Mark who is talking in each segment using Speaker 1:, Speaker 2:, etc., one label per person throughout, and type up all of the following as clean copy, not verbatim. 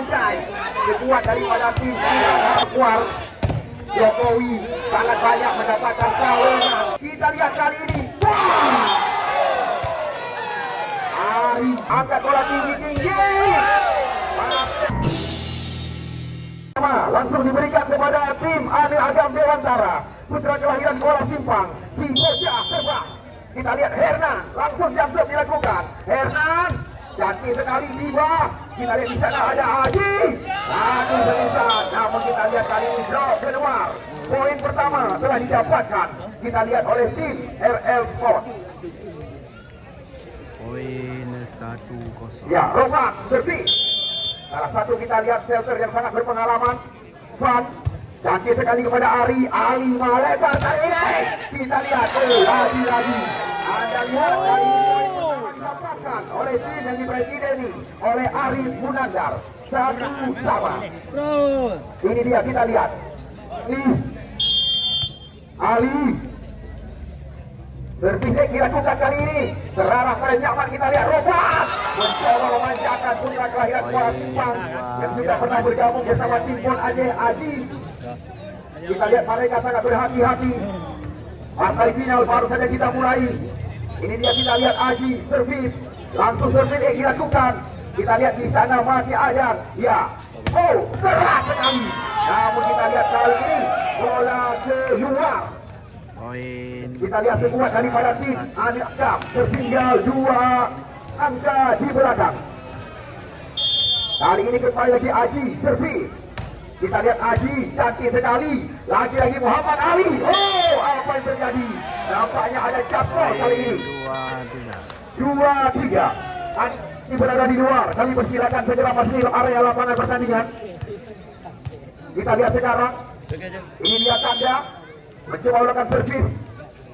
Speaker 1: Pancai sekuat daripada tim Kuar. Jokowi sangat banyak mendapatkan kemenangan. Kita lihat kali ini. Ari angkat bola tinggi-tinggi. Langsung diberikan kepada tim Anil Agam Dewantara, putra kelahiran Kuala Simpang, di Bocah Terbang. Kita lihat Hernan, langsung jump dilakukan. Hernan, cantik sekali tiba. Kita lihat di sana ada Haji. Aduh besar. Namun kita lihat kali ini drop keluar. Poin pertama telah didapatkan. Kita lihat oleh tim RL Sport.
Speaker 2: Poin 1-0.
Speaker 1: Ya, Roman servis. Salah satu kita lihat shelter yang sangat berpengalaman. Van, cantik sekali kepada Ari. Ari melebar kali ini. Kita lihat lagi-lagi. Anda lihat kali ini poin pertama didapatkan oleh tim yang dipresideni oleh Arif Munandar. 1-sama. Ini dia, kita lihat. Ali berpindah dilakukan kali ini. Terarah pada nyaman, kita lihat Robat mencoba memanjakan putra kelahiran Kuala Simpang yang sudah pernah bergabung bersama tim Pon Aceh Aji. Kita lihat mereka sangat berhati-hati. Partai final baru saja kita mulai. Ini dia, kita lihat Aji servis. Langsung servis dilakukan. Kita lihat di sana masih ada. Ya. Oh, keras sekali. Namun kita lihat kali ini bola keluar.
Speaker 2: Poin.
Speaker 1: Kita lihat sekuat daripada tim Anil Agam, tertinggal 2 angka di belakang. Kali ini kembali lagi Aji servis. Kita lihat Aji cantik sekali. Lagi-lagi Muhammad Ali. Oh, apa yang terjadi? Nampaknya ada jatuh kali ini. 2-3. Ini berada di luar. Kami persilakan segera masuk area lapangan pertandingan. Kita lihat sekarang. Ini dia tanda mencoba melakukan servis.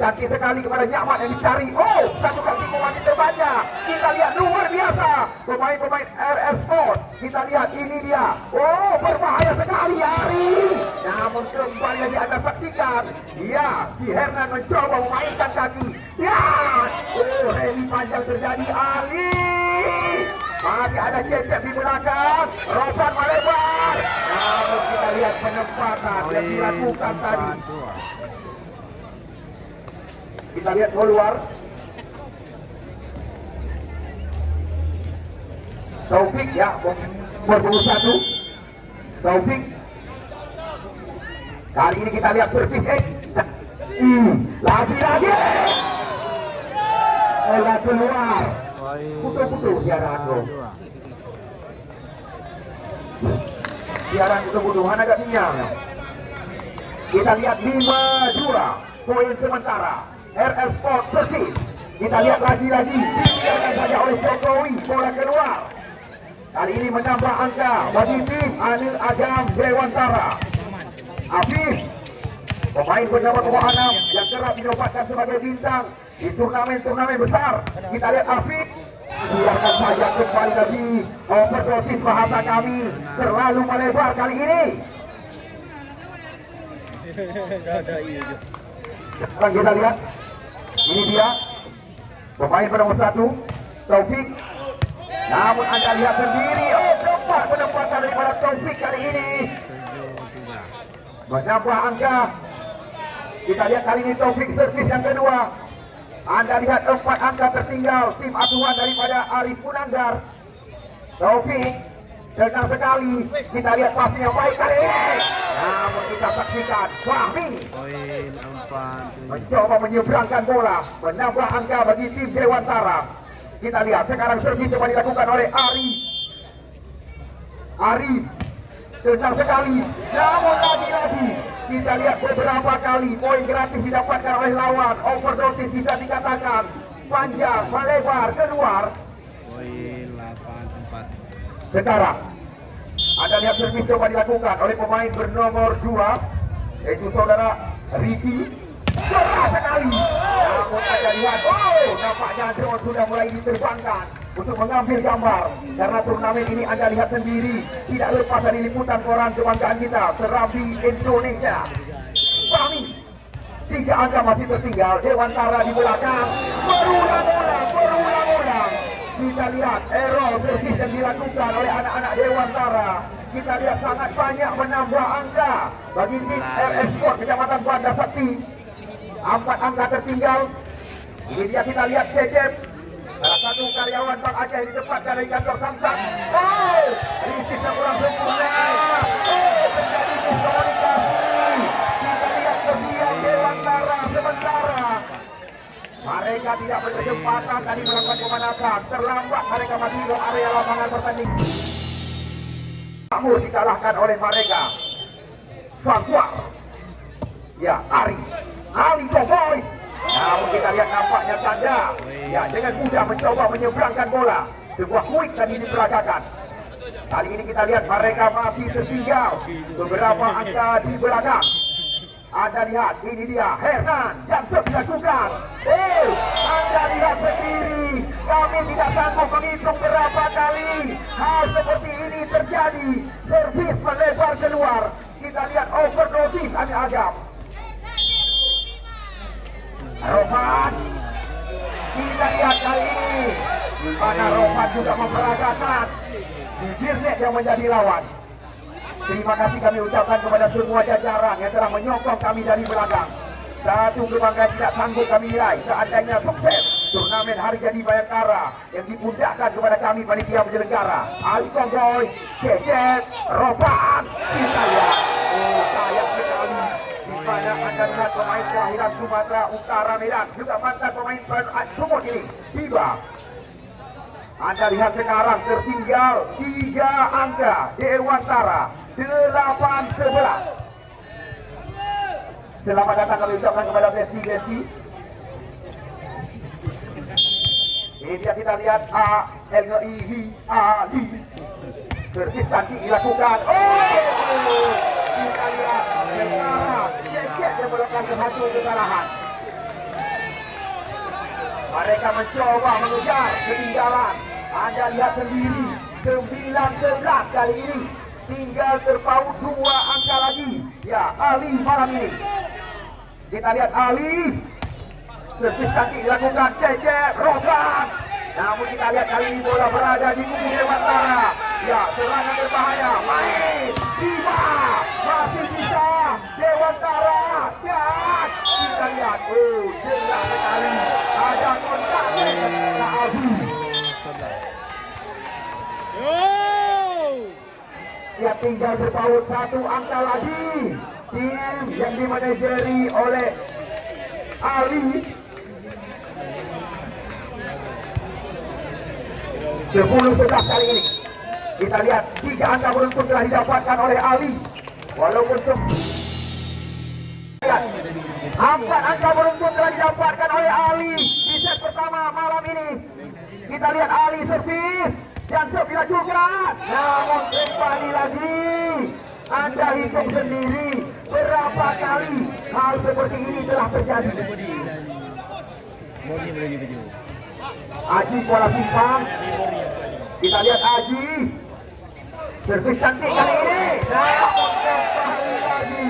Speaker 1: Cantik sekali kepada Nyaman yang dicari. Oh, satu kali pemain terbanyak. Kita lihat luar biasa pemain-pemain RF Sport. Kita lihat ini dia. Oh, berbahaya sekali Ari. Namun kembali lagi Anda saksikan. Ya, si Hernan mencoba memainkan kaki. Ya, oh, rally panjang terjadi. Ali masih ada cecep di belakang. Rosan melebar. Namun kita lihat penempatan yang dilakukan tadi. Kita lihat keluar. Taufik ya, berburu satu. Taufik. Kali ini kita lihat servis. Lagi-lagi. Bola keluar. Putus-putus siaran bro. Siaran putus-putus, mana agak sinyal. Kita lihat 5-2. Poin sementara. RF Sport servis. Kita lihat lagi-lagi dibiarkan saja oleh Jokowi. Bola keluar. Kali ini menambah angka bagi tim Anil Agam Dewantara. Afif, pemain bernama nomor 6 yang kerap dinobatkan sebagai bintang di turnamen-turnamen besar. Kita lihat Afif. Biarkan saja kembali lagi. Overdosis bahasa kami terlalu melebar kali ini. Sekarang kita lihat. Ini dia pemain nomor 1 Taufik. Namun Anda lihat sendiri. Oh, cepat penempatan daripada Taufik kali ini. Menambah angka. Kita lihat kali ini Taufik servis yang kedua. Anda lihat 4 angka tertinggal tim asuhan daripada Arif Munandar. Taufik tenang sekali. Kita lihat pasnya yang baik kali ini. Namun kita saksikan Fahmi
Speaker 2: Poin 4.
Speaker 1: mencoba menyeberangkan bola, menambah angka bagi tim Dewantara. Kita lihat sekarang servis coba dilakukan oleh Ari tenang sekali. Namun lagi-lagi kita lihat beberapa kali poin gratis didapatkan oleh lawan. Overdosis bisa dikatakan panjang, melebar, keluar.
Speaker 2: Poin 8-4.
Speaker 1: Sekarang Anda lihat servis coba dilakukan oleh pemain bernomor 2 yaitu saudara Ricky. Keras sekali. Namun Anda lihat, oh, nampaknya drone sudah mulai diterbangkan untuk mengambil gambar. Karena turnamen ini Anda lihat sendiri tidak lepas dari liputan koran kebanggaan kita, Serambi Indonesia. Kami 3 angka masih tertinggal. Dewantara di belakang berulang-ulang. Kita lihat lihat error servis yang dilakukan oleh anak-anak Dewantara. Kita lihat sangat banyak menambah angka bagi tim RS Sport Kecamatan Banda Sakti. 4 angka tertinggal. Ini dia kita lihat Cecep, salah satu karyawan Bang Aceh ditempatkan dari kantor Samsat. Oh, risis yang kurang sempurna. Oh, terjadi miskomunikasi. Kita lihat kebiasaan Dewantara sementara. Mereka tidak berkesempatan tadi melakukan pemanasan. Terlambat mereka masih ke area lapangan pertandingan. Namun dikalahkan oleh mereka. Fakwar. Ya, Ali Koboy. Namun kita lihat nampaknya tanda. Ya, dengan mudah mencoba menyeberangkan bola. Sebuah kuik tadi diperagakan. Kali ini kita lihat mereka masih tertinggal. Beberapa angka di belakang. Anda lihat, ini dia Hernan Jansep dilakukan. Anda lihat sendiri, kami tidak sanggup menghitung berapa kali hal seperti ini terjadi. Servis melebar keluar. Kita lihat overdosis Amir Agam. Roman, kita lihat kali ini di mana Roman juga memperagakan Dirnet yang menjadi lawan. Terima kasih kami ucapkan kepada semua jajaran yang telah menyokong kami dari belakang. Satu kebanggaan tidak sanggup kami nilai seandainya sukses turnamen Hari Jadi Bayangkara yang dipundakkan kepada kami panitia penyelenggara. Ali Konggoy, Cecep, Roban, kita lihat. Oh, sayang sekali. Di mana Anda lihat pemain kelahiran Sumatera Utara Medan juga mantan pemain Sumut ini tiba. Anda lihat sekarang tertinggal 3 angka Dewantara 8-11. Selamat datang kami ucapkan kepada Besti. Ini dia kita lihat Ali. Servis nanti dilakukan. Oh, kita lihat sekarang Cecep yang melakukan satu kekalahan. Mereka mencoba mengejar ketinggalan. Anda lihat sendiri 19 kali ini. Tinggal terpaut 2 angka lagi. Ya, Ali malam ini. Kita lihat Ali. Servis kaki dilakukan Cecep, Rosan. Namun kita lihat kali ini bola berada di kubu Dewantara. Ya, serangan berbahaya. Main. Tiba. Masih bisa. Dewantara. Dan kita lihat. Oh, jelas sekali. Ada kontak. Ya, tinggal berpaut 1 angka lagi. Tim yang dimanajeri oleh Ali 10-11 kali ini. Kita lihat 3 angka beruntun telah didapatkan oleh Ali. Walaupun 4 angka beruntun telah didapatkan oleh Ali di set pertama malam ini. Kita lihat Ali servis. Jansep dilakukan. Namun kembali lagi. Anda hitung sendiri berapa kali hal seperti ini telah terjadi. Aji bola simpan. Kita lihat Aji. Servis cantik kali ini. Namun kembali lagi.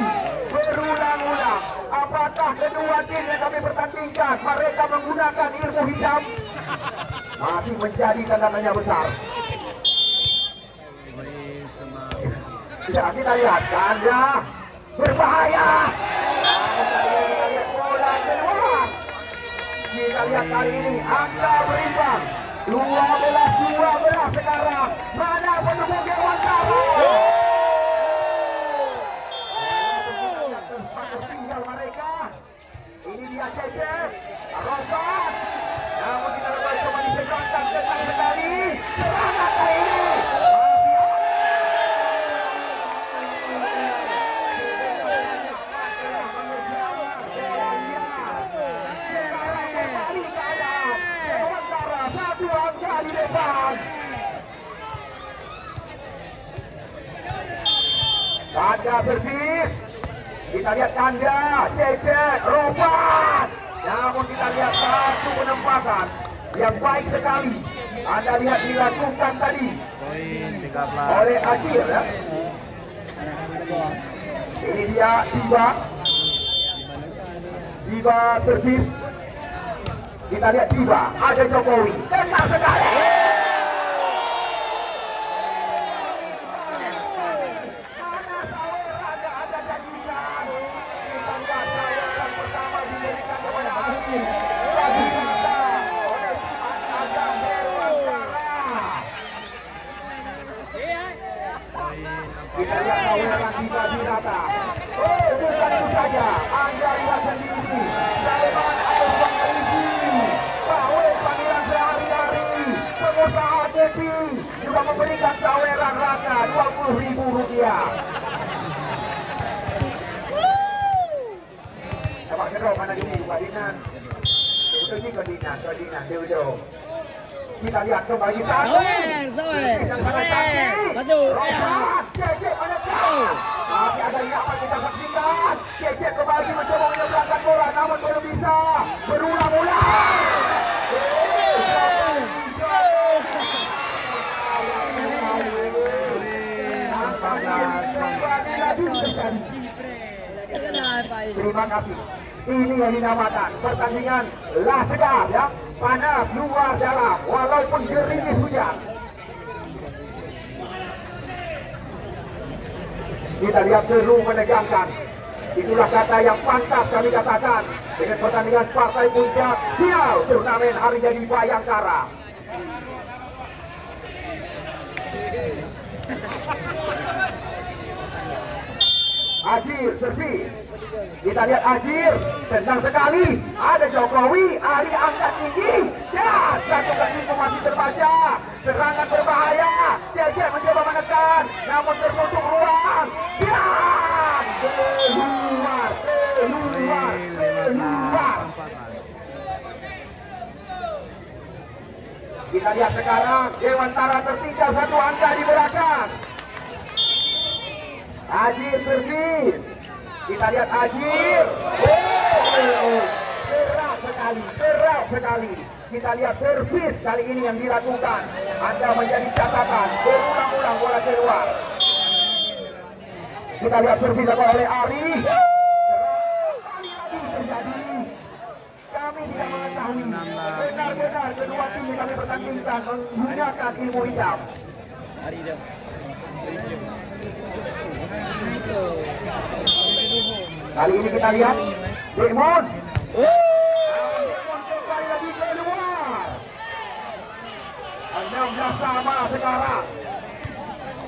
Speaker 1: Berulang-ulang. Apakah kedua tim yang kami pertandingkan mereka menggunakan ilmu hitam? Masih menjadi tanda tanya besar. Ya, kita lihat tanda berbahaya. Kita lihat bola keluar. Kita lihat kali ini angka berimbang 12-12 sekarang. Mana pendukung Dewantara? Tinggal mereka. Ini dia Cecep, Rosan. Namun kita lepas coba diseberangkan sekali. Serangan kali ini. Di depan. Tanda servis. Kita lihat tanda Cecep, Roban. Namun kita lihat satu penempatan yang baik sekali. Anda lihat dilakukan tadi oleh Acir ya. Ini dia Tiba servis. Kita lihat Tiba, ada Jokowi. Besar sekali. juga memberikan saweran rasa Rp20.000. Coba kedua mana ini Dinan. Itu ini ke Dinan. Dia. Kita lihat kembali satu.
Speaker 3: Betul.
Speaker 1: Cecep mana kau? Masih ada yang dapat kita saksikan. Cecep kembali mencoba menyeberangkan bola, namun belum bisa. Berulang-ulang. Terima kasih. Ini yang dinamakan pertandingan lah segar ya, panas luar dalam walaupun gerimis hujan. Kita lihat seru menegangkan. Itulah kata yang pantas kami katakan dengan pertandingan partai puncak final turnamen hari jadi Bayangkara. Ajir servis. Kita lihat Ajir, tendang sekali. Ada Jokowi, Ali angkat tinggi. Ya, satu kaki masih terbaca. Serangan berbahaya. Cecep mencoba menekan, namun tertutup ruang. Ya, keluar. Kita lihat sekarang Dewantara tertinggal satu angka di belakang. Ajir servis. Kita lihat Ajir. Berat sekali. Kita lihat servis kali ini yang dilakukan. Anda menjadi catatan. Berulang-ulang bola keluar. Kita lihat servis oleh Ari. Terjadi. Kami tidak mengetahui. Benar-benar kedua tim yang kami pertandingkan menggunakan ilmu hitam. Kali ini kita lihat Demon. Kembali lagi keluar. 16 sama sekarang.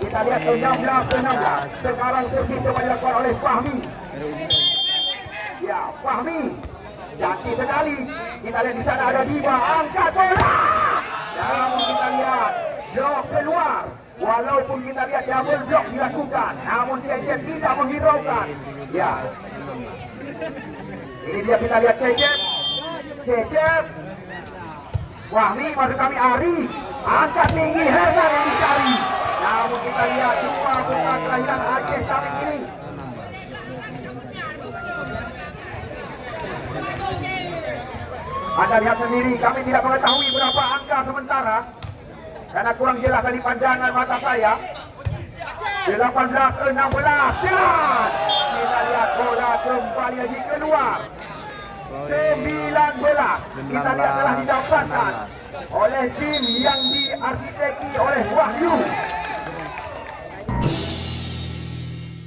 Speaker 1: Kita lihat 16. Sekarang servis coba dilakukan oleh Fahmi. Ya, Fahmi. Jati sekali. Kita lihat di sana ada Diba. Angkat bola. Namun kita lihat blok keluar. Walaupun kita lihat double block dilakukan, namun Cecep tidak menghiraukan. Ya. Ini dia kita lihat Cecep. Wahmi maksud kami Ari. Angkat tinggi Hernan yang dicari. Namun kita lihat dua bola kelahiran Aceh samping ini. Anda lihat sendiri, kami tidak mengetahui berapa angka sementara. Karena kurang jelas dari pandangan mata saya. 18-16. Dan kita lihat bola kembali lagi keluar. 19. Kita lihat telah didapatkan oleh tim yang diarsiteki oleh Wahyu.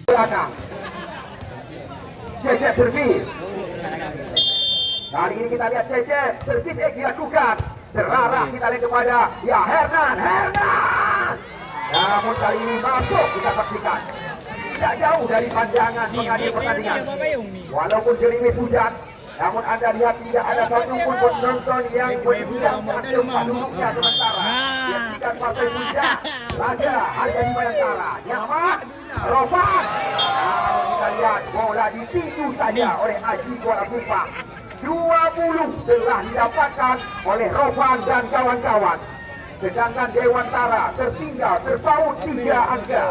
Speaker 1: Belakang. Cecep servis. Kali ini kita lihat Cecep servis dilakukan. Terarah kita lihat kepada ya Hernan. Namun kali ini masuk kita saksikan. Tidak jauh dari pandangan pengadil pertandingan. Walaupun gerimis hujan, namun Anda lihat tidak ada satupun penonton yang berdiamkan tempat duduknya sementara. Diaksikan partai puncak Raja harga di Bayangkara. Nyaman, Rofan. Namun kita lihat bola ditipu saja oleh Aji Kuala Kupang. 20 telah didapatkan oleh Rofan dan kawan-kawan. Sedangkan Dewantara tertinggal terpaut 3 angka.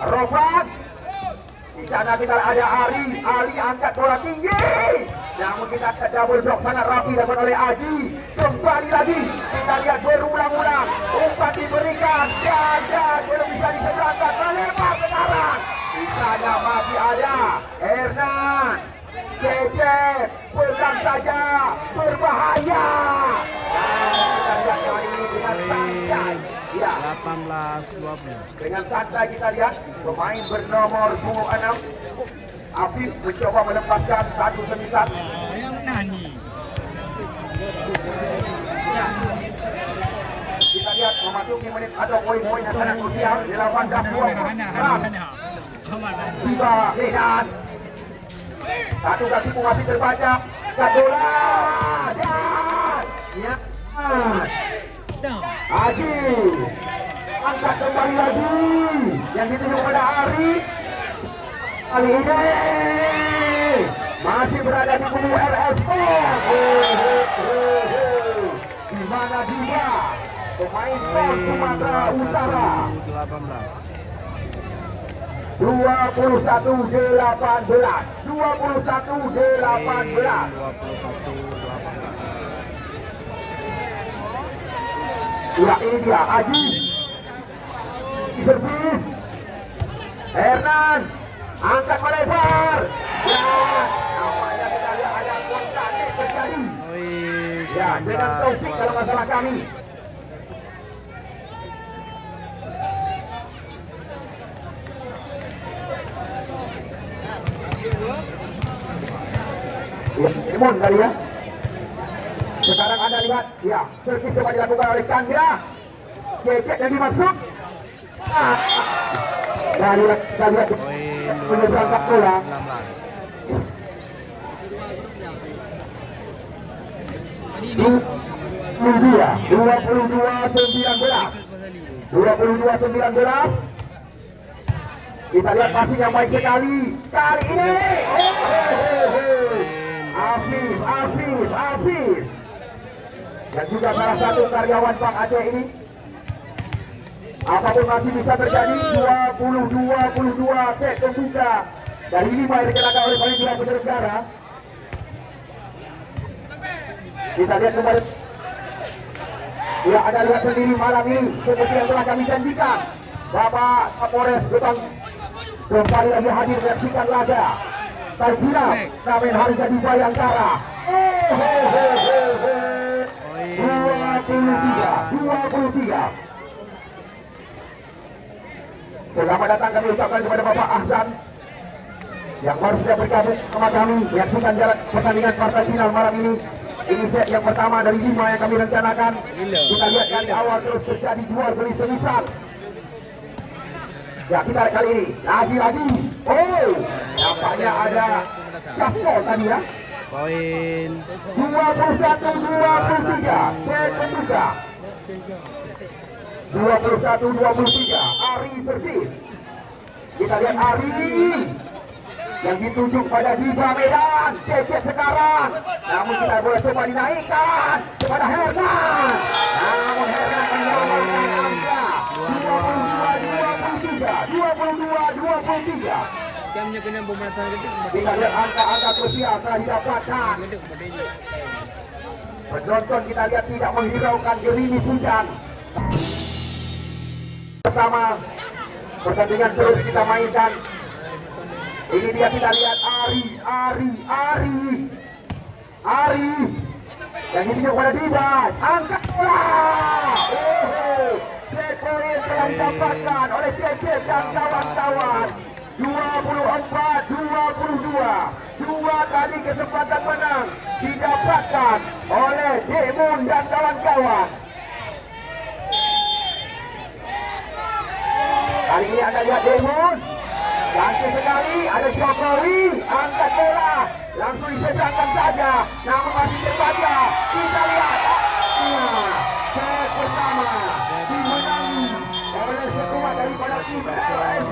Speaker 1: Rofan. Di sana kita ada Ali angkat bola tinggi. Namun kita double block sangat rapi dapat oleh Aji. Kembali lagi kita lihat berulang-ulang. Umpan diberikan. Dan belum bisa diseberangkan. Melempar sekarang. Di sana masih ada Hernan. Cecep pegang saja, berbahaya. Kita lihat kali ini dengan santai. Ya.
Speaker 2: 18-20.
Speaker 1: Dengan santai kita lihat pemain bernomor 26 Afif mencoba melepaskan satu semisan. Kita lihat memasuki menit atau poin-poin yang sangat krusial. 18-20. Tiba Rehan. Satu kaki masih terbaca. Bola. Ya. Haji angkat kembali lagi yang dituju pada Ari. Kali ini masih berada di kubu RS. Di mana dia pemain POS Sumatera Utara 21-18 Ya, ini dia Haji servis Hernan angkat melebar ya, namanya kita lihat ada kontak terjadi ya, dengan Taufik kalau masalah kami ya, Simon kali ya. Sekarang Anda lihat, ya, servis coba dilakukan oleh Chandra. Cecek yang dimaksud. Nah, lihat, kita lihat menyeberangkan bola. Dia 22-19. Kita lihat passing yang baik sekali. Kali ini. Afif. Dan juga salah satu karyawan Bang Aceh ini. Apapun masih bisa terjadi. 20-22 set pembuka dari 5 yang dikenakan oleh panitia penyelenggara. Kita lihat kembali. Ya, Anda lihat sendiri malam ini seperti yang telah kami janjikan. Bapak Kapolres Gebang kembali lagi hadir menyaksikan laga. Saya Kamen Harga di Bayangkara. 23. Selamat datang kami ucapkan kepada Bapak Ahsan yang baru saja bergabung sama kami menyaksikan jalan pertandingan partai final malam ini. Ini set yang pertama dari 5 yang kami rencanakan. Kita lihat dari awal terus terjadi jual beli semisal. Ya, kita kali ini lagi. Oh, nampaknya ada gaspol tadi ya.
Speaker 2: Poin
Speaker 1: 21-23 set pembuka. 21-23 Ari bersih. Kita lihat Ari yang ditunjuk pada Diba Medan. Cecek sekarang, namun kita boleh coba dinaikkan kepada Hernan. Namun Hernan menyelamatkan angka 22-23. Kita lihat angka-angka krusial telah didapatkan. Penonton kita lihat tidak menghiraukan gerimis hujan. Pertama pertandingan terus kita mainkan. Ini dia, kita lihat Ari yang ini kepada Diba, angkat bola. Set telah didapatkan oleh Cece dan kawan-kawan. 24-22. 2 kali kesempatan menang didapatkan oleh Demun dan kawan-kawan. Kali ini Anda lihat Demun cantik sekali, ada Jokowi angkat bola langsung disedangkan saja, namun masih terbaca. Kita lihat set pertama dimenangi oleh sekuat daripada tim RS.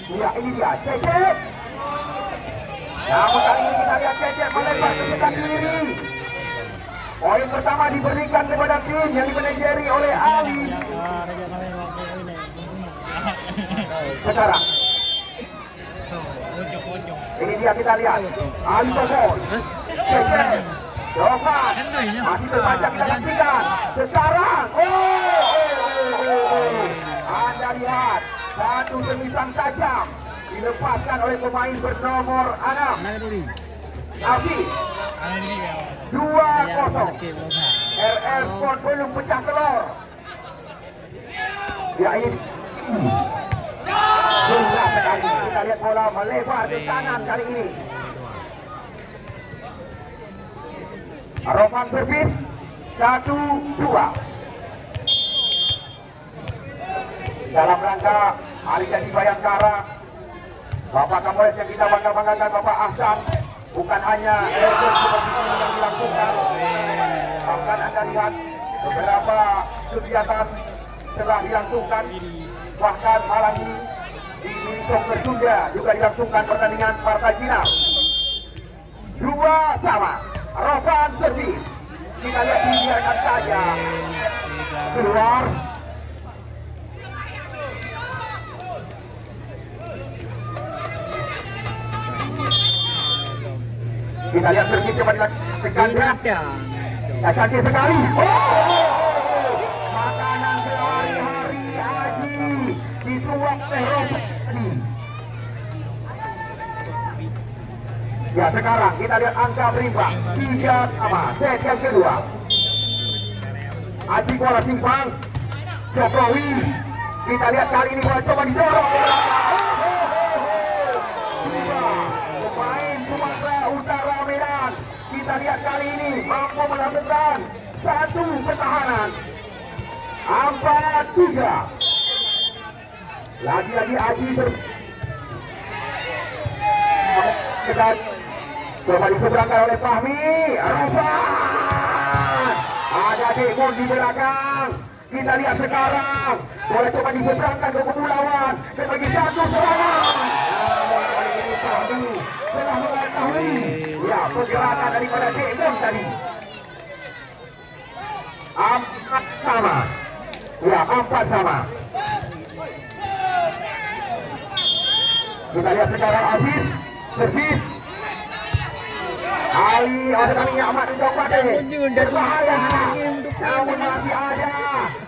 Speaker 1: Ya, ini dia Cecep. Namun kali ini kita lihat Cecep melempar ke sebelah kiri. Poin pertama diberikan kepada tim yang dimanajeri oleh Ali. Sekarang ini dia, kita lihat Ali Bogor. Cecep Jovan masih terpanjang, kita saksikan. Sekarang Anda lihat satu semisal tajam dilepaskan oleh pemain bernomor 6 Alfi. 2-0. RR Sport belum pecah telur. Ya, ini jumlah sekali. Kita lihat bola melebar ke kanan kali ini. Roman servis 1-2. Dalam rangka Hari Jadi Bayangkara Bapak Kapolres yang kita bangga-banggakan, Bapak Ahsan, bukan hanya airgun seperti ini yang dilakukan, bahkan Anda lihat beberapa kegiatan telah dilangsungkan, bahkan malam ini di Soccer Sunda juga dilangsungkan pertandingan partai final. 2-2, Rovan servis, kita lihat dibiarkan saja keluar. Kita lihat servis coba dilakukan. Cantik sekali. Makanan sehari-hari Haji disuap teh Robi. Ya, sekarang kita lihat angka berimbang 3-3. Set yang kedua. Haji bola simpang. Jokowi. Kita lihat kali ini bola coba didorong. Pemain Sumatera Utara Medan. Kita lihat kali ini mampu melakukan satu pertahanan. 4-3. Lagi-lagi Haji coba diseberangkan oleh Fahmi. Arafat. Ada Dekon di belakang. Kita lihat sekarang boleh coba diseberangkan ke kubu lawan sebagai satu serangan. Namun kali ini Fahmi telah mengetahui ya pergerakan daripada Dekon tadi. 4-sama. Ya, 4-sama. Kita lihat sekarang Aziz servis. Ali ada kami Ahmad mencoba berbahaya, namun masih ada.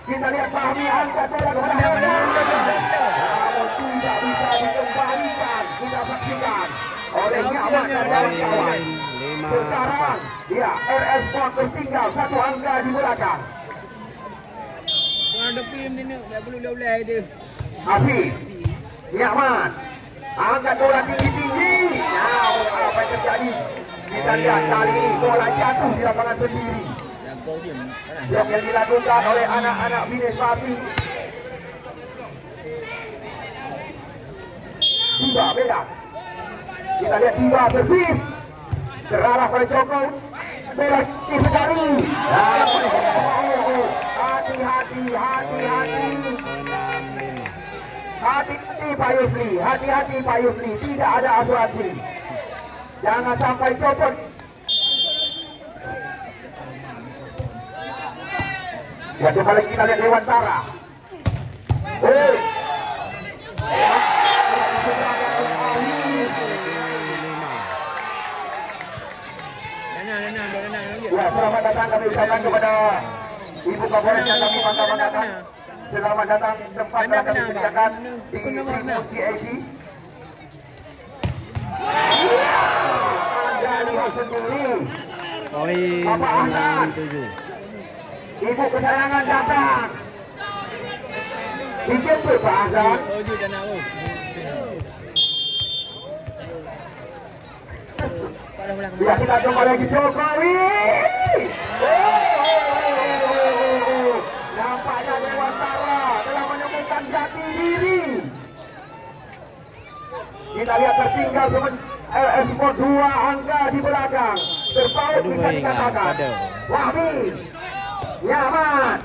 Speaker 1: Kita lihat Fahmi angkat bola kepada Hernan, namun tidak bisa dikembalikan. Kita saksikan oleh Ahmad dan kawan-kawan. Sekarang ya RS Sport tertinggal 1 angka di belakang. Hafiz Ahmad angkat bola tinggi-tinggi. Namun apa yang terjadi? Kita lihat kali ini bola jatuh di lapangan sendiri. Yang dilakukan oleh anak-anak Bines Pati. Tiba beda. Kita lihat tiba servis. Terarah oleh Joko. Bola tinggi sekali. Hati-hati. Hati-hati Pak Yusli. Hati-hati Pak Yusli. Tidak ada asuransi. Jangan sampai copot. Ya, coba lagi kita lihat Dewantara. Ya, selamat datang kami ucapkan kepada Ibu Kapolres yang kami bangga-banggakan. Selamat datang tempat yang kami sediakan di Tribun CIC. Bapak Ahsan, ibu kesayangan datang. Dijemput Pak Ahsan. Ya, kita coba lagi Jokowi. Nampaknya Dewantara telah menemukan jati diri. Kita lihat tertinggal RS Sport 2 angka di belakang. Terpaut bisa dikatakan. Wahmi, Nyaman,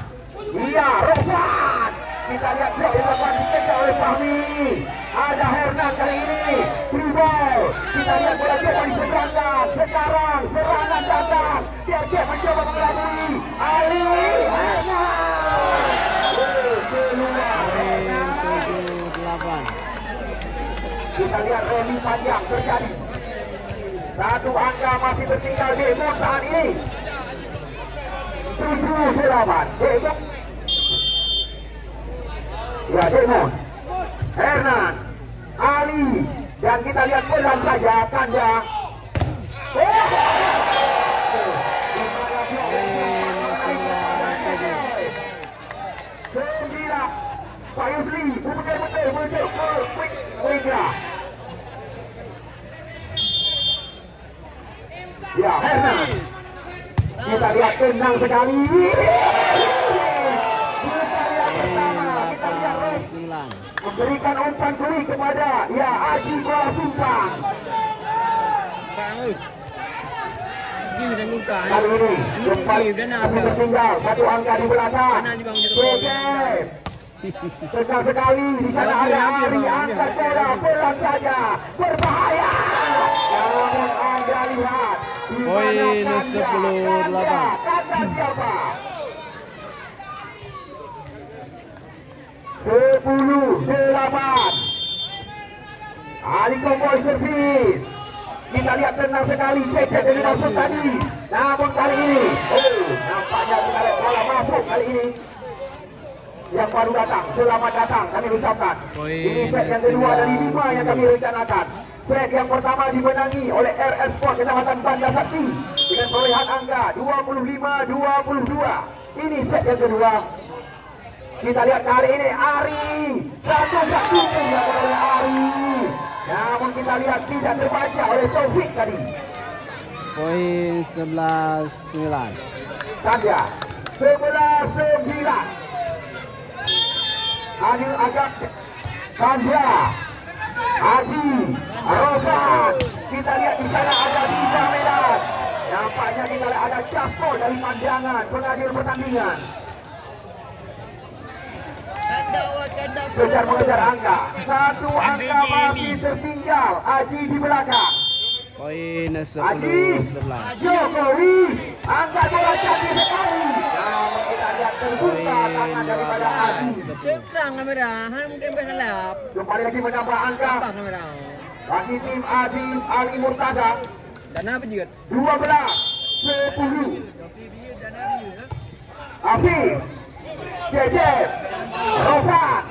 Speaker 1: iya Rofat. Kita lihat dilakukan dikejar oleh Fahmi. Ada Hernan kali ini. Tribol. Kita lihat bola dia diseberangkan. Sekarang serangan datang. Dia mencoba mengelabui. Ali Hernan. Keluar Hernan. 7-8. Kita lihat rally panjang terjadi. Satu angka masih tertinggal Demon saat ini. 7-8. Demon. Ya, Demon, Hernan, Ali, dan kita lihat pelan saja Kanda. Sembilan, Pak Yusli, betul-betul muncul ke Wika. Ya, Hernan, kita lihat tenang sekali. Berikan umpan kuli kepada Aji bola sumpah. Kali ini kembali tertinggal satu angka di belakang. Tegang sekali di sana ada Ari angkat bola saja berbahaya. Namun Anda lihat
Speaker 2: Poin 10-8.
Speaker 1: kata siapa? 10-8. Ali Komboy servis. Kita lihat tenang sekali Cecep dari masuk tadi. Namun kali ini nampaknya kita lihat bola masuk kali ini. Yang baru datang, selamat datang kami ucapkan. Ini set yang kedua dari 5 yang kami rencanakan. Set yang pertama dimenangi oleh RS Sport Kecamatan Bandar Sakti dengan perolehan angka 25-22. Ini set yang kedua. Kita lihat kali ini Ari satu yang oleh Ari. Namun kita lihat tidak terbaca oleh Taufik tadi.
Speaker 2: Poin 11-9.
Speaker 1: Tanda 11-9. Adil agak Tanda Adi Rosan. Kita lihat di sana ada Bisa Medan. Nampaknya kita lihat ada Cakko dari pandangan pengadil pertandingan. Kejar mengejar angka. Satu angka masih tertinggal. Aji di belakang.
Speaker 2: Poin
Speaker 1: Aji
Speaker 2: 10-11.
Speaker 1: Jokowi angkat bola cantik sekali. Namun kita lihat terbuka tangan daripada Aji.
Speaker 3: Cekrang kamera, mungkin berhalap.
Speaker 1: Kembali lagi menambah angka
Speaker 3: Apa kamera?
Speaker 1: bagi tim Aji Ali Murtada.
Speaker 3: Dan apa juga?
Speaker 1: 12-10. Afif Cecep Rosan.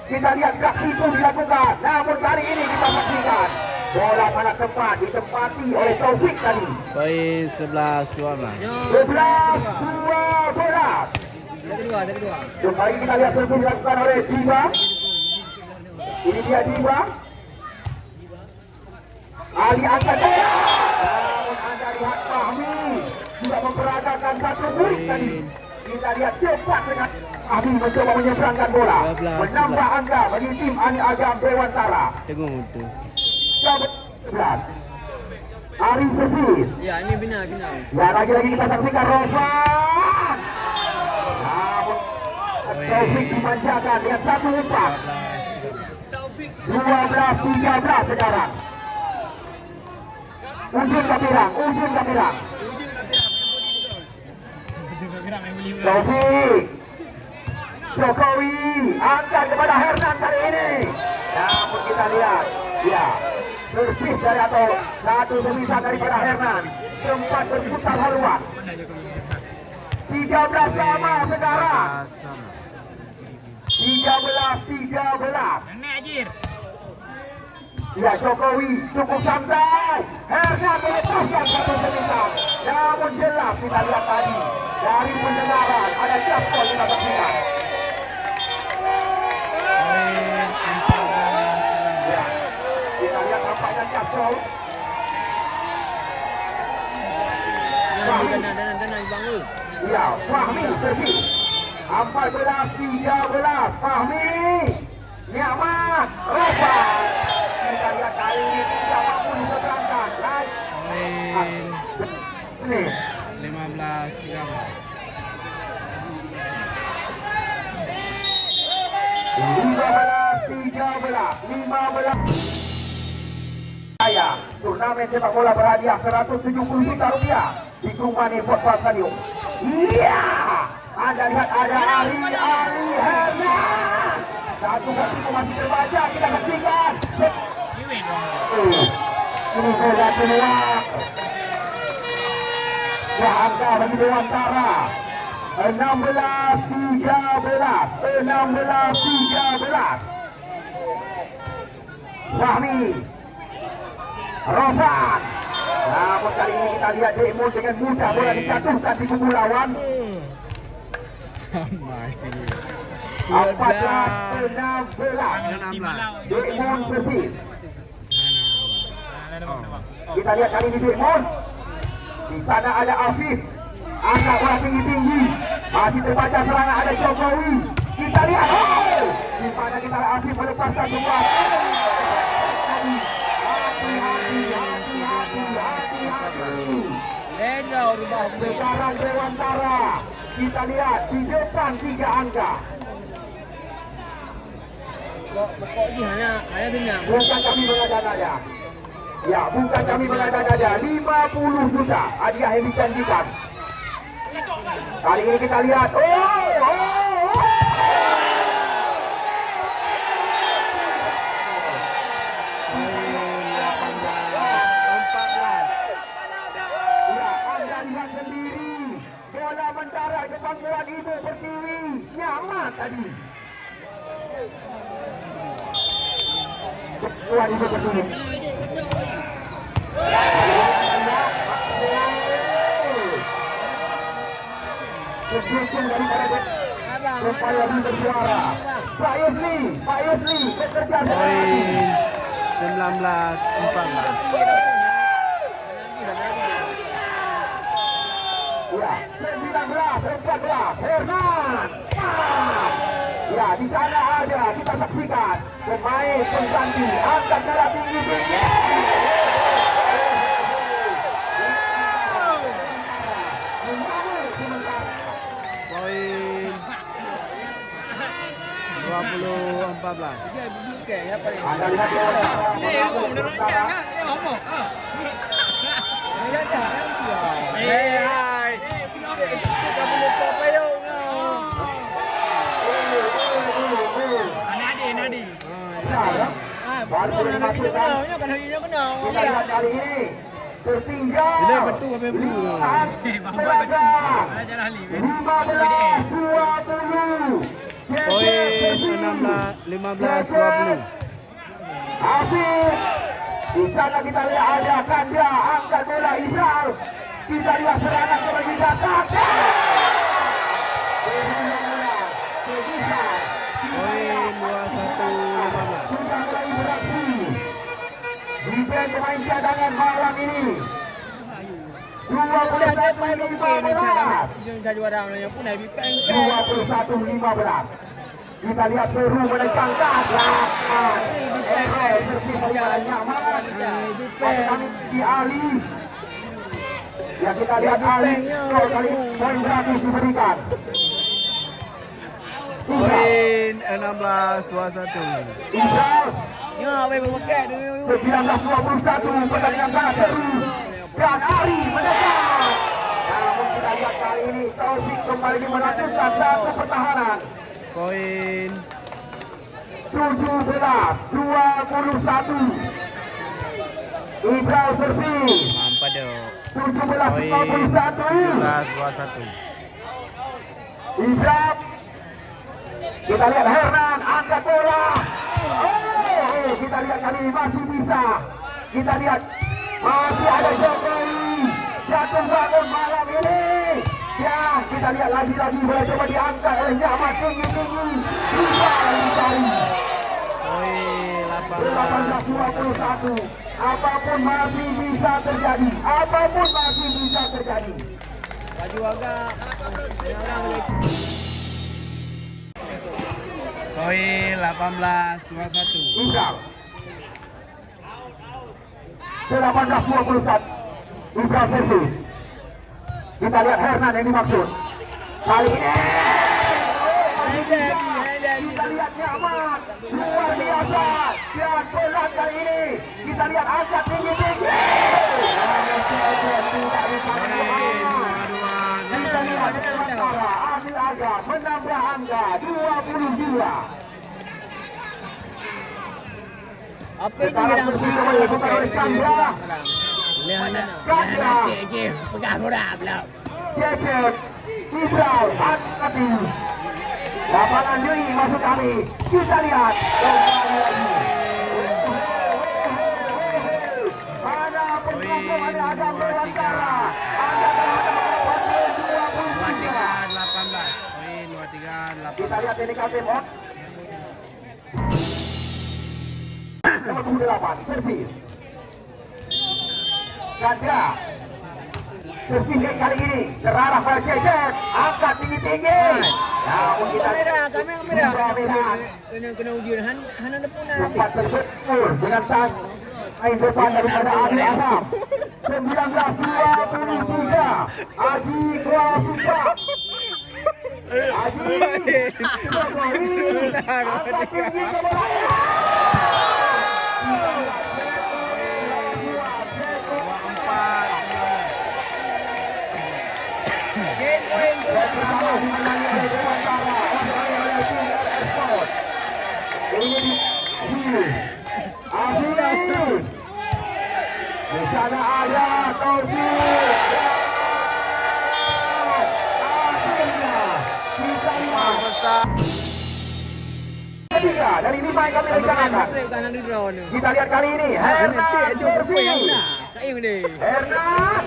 Speaker 1: Kita lihat gerak itu dilakukan. Namun kali ini kita saksikan bola pada tempat ditempati oleh Taufik tadi.
Speaker 2: Poin 11-12.
Speaker 1: 11-12.
Speaker 3: Saya kedua.
Speaker 1: Kembali kita lihat servis dilakukan oleh Jiwa. Ini dia Jiwa. Ali angkat bola. Namun Anda lihat Fahmi juga memperagakan satu buik tadi. Kita lihat cepat dengan Fahmi mencoba menyeberangkan bola.
Speaker 2: 12-11.
Speaker 1: Menambah angka bagi tim Ani Agam Dewantara.
Speaker 2: Tengok itu.
Speaker 1: 11. Ari servis.
Speaker 3: Ya, ini final.
Speaker 1: Ya, lagi-lagi kita saksikan Rosan. Namun Taufik dimanjakan dengan satu umpan. 12-13 sekarang. Ujung Kapirang. Taufik. Jokowi angkat kepada Hernan kali ini. Namun kita lihat, ya, servis dari atau satu sebisa daripada Hernan sempat berputar haluan. 13 sama sekarang. 13. Ya, Jokowi cukup santai. Hernan melepaskan satu sebisa. Namun jelas kita lihat tadi dari pendengaran ada Cakko kita saksikan. Ya, kita lihat tampaknya Cakko.
Speaker 3: Dan bangun.
Speaker 1: Ya, Fahmi servis. 14-13. Fahmi. Nyaman. Rosan. Kita lihat kali ini tidak mampu diseberangkan.
Speaker 2: Poin
Speaker 1: Ini.
Speaker 2: 15-13.
Speaker 1: 15. Turnamen sepak bola berhadiah 170 juta rupiah di Kumani Football Stadium. Iya, Anda lihat ada Ali Hernan. Satu persiko masih terbaca, kita saksikan. Ini bola keluar. Ya, angka bagi Dewantara. 16-13. Fahmi Rosan. Namun kali ini kita lihat Demo dengan mudah bola dijatuhkan di kubu lawan.
Speaker 2: Sama itu.
Speaker 1: 14-16. Demo servis.
Speaker 2: Oh.
Speaker 1: Kita lihat kali ini Demo. Di sana ada Afif. Angkat bola tinggi-tinggi. Masih terbaca serangan ada Jokowi. Kita lihat. Di mana kita Afif melepaskan jumlah. Hati-hati.
Speaker 3: Leda rubah gue.
Speaker 1: Sekarang Dewantara. Kita lihat di depan 3 angka.
Speaker 3: Pokoknya hanya tenang.
Speaker 1: Bukan kami mengada-ngada. Ya, bukan kami mengada-ngada. 50 juta hadiah yang dijanjikan. Kali ini kita lihat. Ya, Anda lihat sendiri. Bola mendarat ke pangkuan Ibu Pertiwi. Nyaman tadi. Tuan Ibu Pertiwi. Kejutan daripada
Speaker 3: Abang,
Speaker 1: supaya berjuara. Pak Yusli bekerja
Speaker 2: Poin 19-14.
Speaker 1: Ya, 19-14. Hernan. Ya, di sana ada kita saksikan pemain pengganti angkat bola tinggi-tinggi.
Speaker 2: Poin 20-14.
Speaker 3: dia bukan apa ni?
Speaker 1: Anda lihat ya.
Speaker 3: Dia dah
Speaker 2: Hai.
Speaker 1: Baru dimasukkan.
Speaker 3: kan harinya kenal.
Speaker 1: Kita lihat kali ini tertinggal.
Speaker 2: Bila betul apa betul?
Speaker 1: Belaga. 15-20.
Speaker 2: Poin 15-20.
Speaker 1: Afif. Di sana kita lihat ada Kanda angkat bola Isal. Kita lihat serangan kembali datang.
Speaker 2: Poin 21-15.
Speaker 1: Sudah mulai beraksi. Defense pemain cadangan malam ini.
Speaker 3: Saya cepat kau bikin ni saya
Speaker 1: 21-15.
Speaker 3: Indonesia juara yang pun dah bipeng.
Speaker 1: 21-15. Kita lihat Peru menekan belakang. Di Ali. Ya kita lihat Ali. Kali poin gratis diberikan.
Speaker 2: Poin 16-21.
Speaker 1: Israel
Speaker 3: Ya, apa berpakai tu?
Speaker 1: 19-21 pertandingan sangat seru. Dan Ari mendekat. Namun kita lihat kali ini Taufik kembali melakukan satu pertahanan.
Speaker 2: Poin
Speaker 1: 17-21. Israel servis.
Speaker 2: mampat dok.
Speaker 1: 17-21.
Speaker 2: 17-21.
Speaker 1: Israel. Kita lihat Hernan angkat bola. Kita lihat kali ini masih bisa. Kita lihat masih ada Jokowi. Jatuh bangun malam ini. Ya, kita lihat lagi-lagi bola coba diangkat oleh Nyamat tinggi-tinggi. Bisa dicari.
Speaker 2: Poin
Speaker 1: 18-21. Apapun masih bisa terjadi. Apapun masih bisa terjadi.
Speaker 3: Baju agak orang boleh.
Speaker 2: Poin 18-21.
Speaker 1: Israel. 18-21. Israel servis. Kita lihat Hernan yang dimaksud. Kali ini kita lihat Nyaman luar biasa. Dan bola kali ini kita lihat angkat tinggi-tinggi. Tidak bisa Adil Aga menambah angka 22.
Speaker 3: Apa itu yang video bukan orang.
Speaker 1: Kanda
Speaker 3: Pegang bola pula.
Speaker 1: Cecep Israel Hati. Lapangan Dwi masuk kami. Kita lihat kembali lagi. Ada pengunjung, ada Adam Dewantara. Ada teman-teman 23. Kita lihat ini Kasim on. Nomor 28 servis. Ganda. Servis kali ini terarah pada Cecep. Angkat tinggi-tinggi. Namun kita
Speaker 3: kamera. Kena ujian han tepuna.
Speaker 1: sempat terbentur dengan sang main depan daripada Adi Azam. 19-23 Aji Kuala Sumpah. Aji angkat tinggi ke bola. Di sana ada Taufik. Akhirnya kita ketiga dari 5 yang kami rencanakan. Kita lihat kali ini Hernan Jervi. Hernan.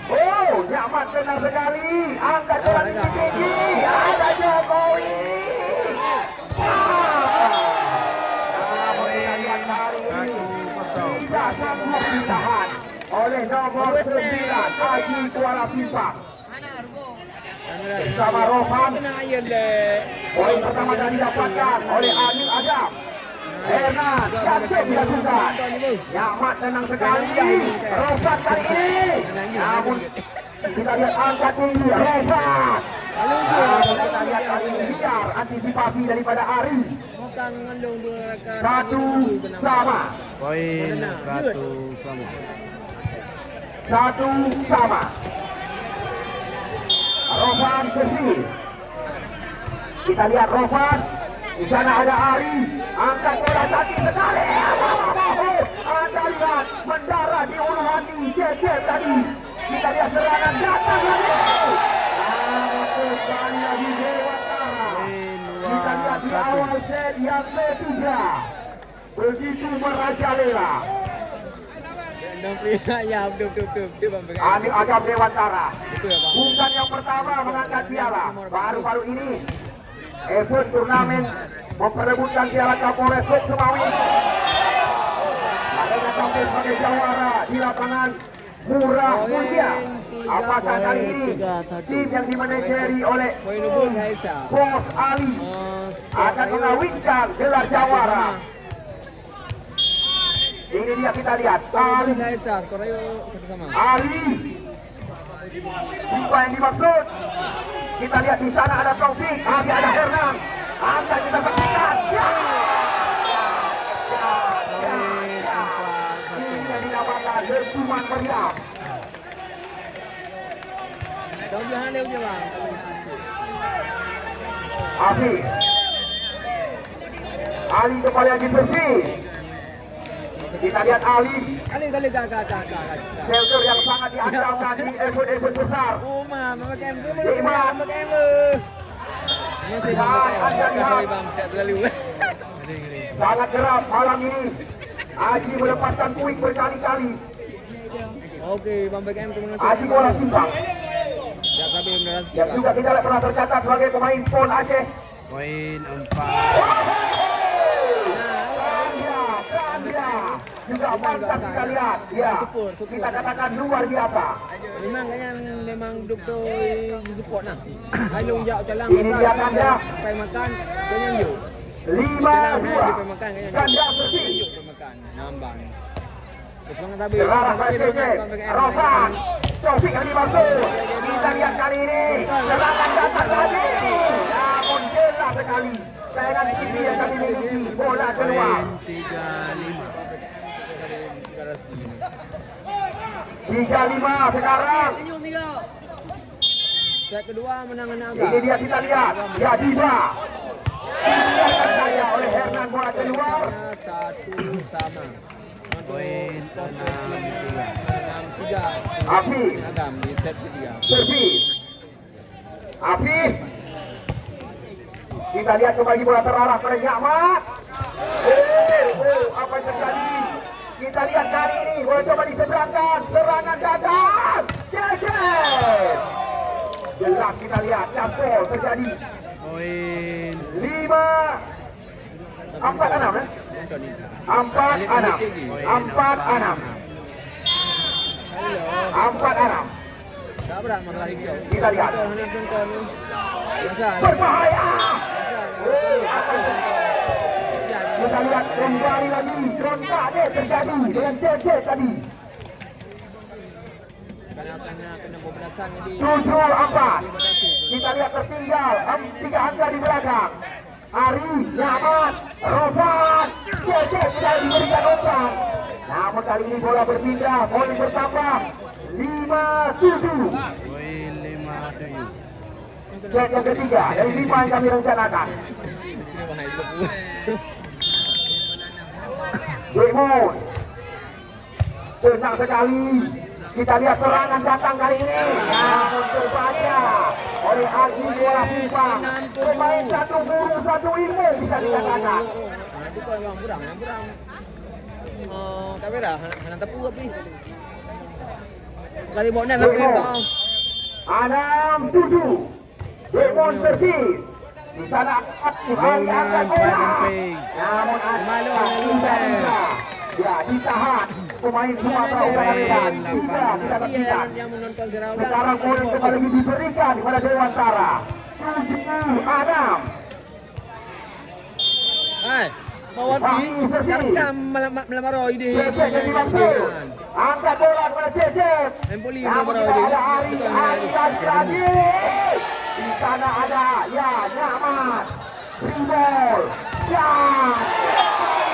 Speaker 1: Oh, nyaman tenang sekali. Angkat bola tinggi. Ada Jokowi. Ditahan oleh nomor 9 Aji Kuala Sumpah bersama Rohan. Poin pertama yang didapatkan oleh Anil Adam. Hernan cantik dilakukan. Nyaman tenang sekali Rohan kali ini. Namun kita lihat angkat tinggi Rohan. Kita lihat kali ini biar antisipasi daripada Ari. 1-1.
Speaker 2: Poin 1-1.
Speaker 1: 1-1. Rohan Jervi. Kita lihat Rohan. Di sana ada Ari. Angkat bola cantik sekali. Anda lihat mendarat di ulu hati Jejer tadi. Kita lihat serangan datang lagi. Kembali lagi Dewantara. Kita lihat di awal set yang ketiga. Begitu merajalela. Anil Adam Dewantara. Bukan yang pertama mengangkat piala. Baru-baru ini event turnamen memperebutkan piala Kapolres Lok Semawi. Adanya tampil sebagai jawara di lapangan Murah Mulia. Apakah kali ini tim yang dimanajeri oleh Bos Ali akan mengawinkan gelar jawara? Ini dia kita lihat Ali. Ali. Siapa yang dimaksud? Kita lihat di sana ada Taufik, ada Hernan. Angkat kita berdekat. Ya. Ini dinamakan dentuman meriam. Afi. Ali kembali lagi bersih. Kita lihat Ali. Shelter yang sangat diandalkan di event besar. Sangat geram malam ini. Aji melepaskan puing berkali-kali. Aji Kuala Sumpah yang juga tidak pernah tercatat sebagai pemain PON Aceh.
Speaker 2: Poin 4.
Speaker 1: Juga mantap kita lihat. Ya, kita katakan luar biasa.
Speaker 3: Memang betul di support nah. Ayung jauh jalan
Speaker 1: Ini dia kanda.
Speaker 3: Sampai makan jangan yuk.
Speaker 1: 5-2. Kanda bersih.
Speaker 3: Nambang.
Speaker 1: Selarang Rosan. Taufik yang dimaksud. Kita lihat kali ini. Serangan datang lagi. Namun jelas sekali. Sayangan ini yang kami miliki. Bola keluar. 3-5 sekarang.
Speaker 3: Set kedua menangan agak.
Speaker 1: Ini dia kita lihat. Ya Diba. Dibiarkan oleh Hernan bola keluar.
Speaker 3: 1 sama.
Speaker 2: Poin 6-3.
Speaker 1: Afi.
Speaker 3: Agam di set ketiga.
Speaker 1: Servis. Afi. Kita lihat kembali bola terarah pada Nyamat. Apa yang terjadi? Kita lihat kali ini bola coba diseberangkan. Serangan datang. Jejer. Jelas kita lihat campur terjadi.
Speaker 2: Poin
Speaker 1: 5-4-6 ya? 4-6. 4-6.
Speaker 3: Tak berat masalah hijau.
Speaker 1: Kita lihat. berbahaya.
Speaker 3: Ya,
Speaker 1: Kita lihat kembali lagi ronde terjadi dengan JJ tadi.
Speaker 3: kena pembelasan jadi
Speaker 1: 7-4. Kita lihat tertinggal 3 angka di belakang. Ari, Nyaman, Rosan, JJ tidak diberikan umpan. Namun kali ini bola berpindah, poin bertambah 5-7.
Speaker 2: Poin 5-7.
Speaker 1: Set yang ketiga dari 5 yang kami rencanakan. Demon tenang sekali. Kita lihat serangan datang kali ini. Namun berbahaya oleh Aji bola Simpang. Pemain satu guru satu ilmu bisa dikatakan.
Speaker 3: bukan bang burang kamera hanan tepu tapi kali mau nak tapi bang
Speaker 1: 6-7. Demon Persis di sana Ali angkat bola. Namun
Speaker 2: Malu
Speaker 1: tidak bisa. Ya ditahan pemain Sumatera Utara Medan. Tidak terpisah.
Speaker 3: yang menonton Serawang
Speaker 1: Sekarang poin kembali diberikan kepada Dewantara. 7-6.
Speaker 3: hai mawati kam melamaro ide
Speaker 1: Cecep yang dibantu. Angkat bola kepada Cecep.
Speaker 3: empoli
Speaker 1: Namun
Speaker 3: melamaro
Speaker 1: tidak
Speaker 3: ide
Speaker 1: ada Ari lagi. Di sana ada ya Nyaman. Simbol. Ya.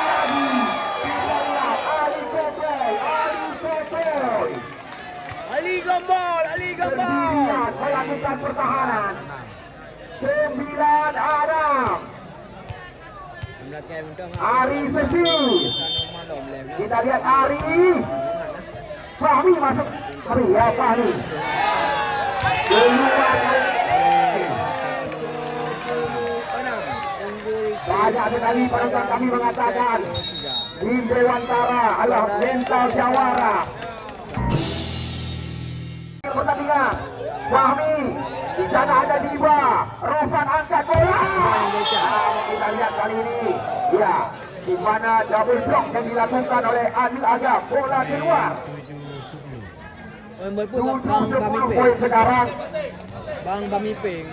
Speaker 1: Lagi. Kita lihat Ali Cecep.
Speaker 3: Ali Gambol
Speaker 1: Sendirian melakukan pertahanan. 9 Adam. Ari Sesi. Kita lihat Ari. Fahmi masuk. Ari ya Fahmi. Banyak sekali penonton kami mengatakan tim Dewantara adalah mental jawara. Pertandingan Fahmi di sana ada Diba, Rosan angkat bola. Kita lihat kali ini ya di mana double block yang dilakukan oleh Adil Agam, bola keluar. 7-10 poin sekarang.
Speaker 3: Bang Bamiping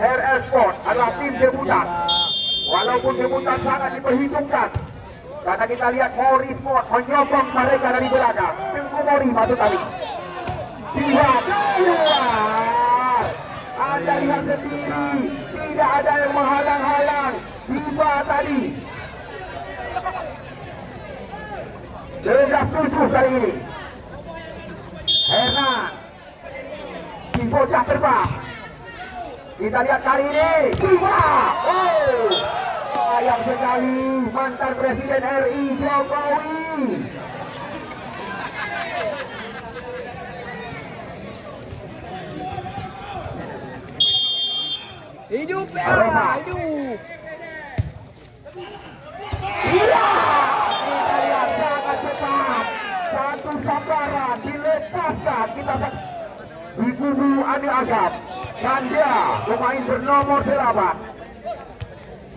Speaker 1: RS Sport adalah tim debutan. Walaupun debutan sangat diperhitungkan. Karena kita lihat Mori Sport menyokong mereka dari belakang. Tengku Mori masuk tadi. Tidak keluar. Anda lihat sendiri, tidak ada yang menghalang-halang. Tiba tadi. Sudah 7 kali ini. Hernan. Si bocah terbang. Kita lihat kali ini. Tiba. Oh. Sayang sekali mantan Presiden RI Jokowi.
Speaker 3: hidup ya hidup
Speaker 1: Iya, kita lihat sangat cepat. Satu sambaran dilepaskan kita di kubu Adil Agam. Dan dia pemain bernomor 8.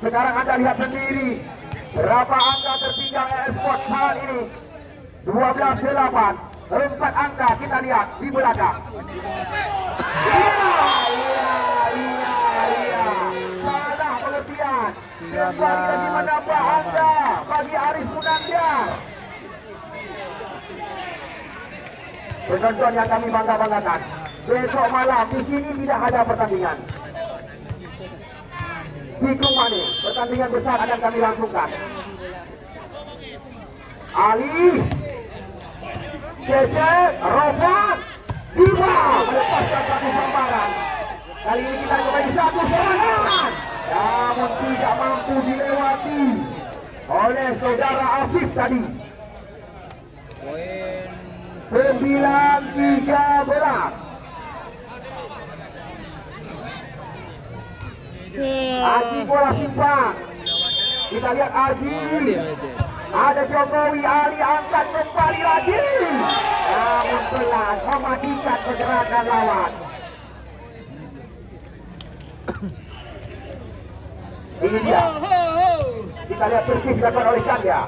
Speaker 1: Sekarang Anda lihat sendiri berapa angka tertinggal e-sport saat ini. 12-8. 4 angka kita lihat di belakang. Salah pengertian. Kembali lagi menambah angka bagi Aris Munandiar. Penonton yang kami bangga-banggakan. Besok malam di sini tidak ada pertandingan. Di Kumane, pertandingan besar akan kami langsungkan. Ali, Cecep, Rosan, Diba melepaskan satu sambaran. Kali ini kita kembali satu serangan. Namun tidak mampu dilewati oleh saudara Afif tadi.
Speaker 3: poin
Speaker 1: 9-13. Aji bola Simpang. Kita lihat Aji. Ada Jokowi, Ali angkat kembali lagi. Namun pelan mematikan pergerakan lawan. Ini dia. Kita lihat servis dilakukan oleh Chandra.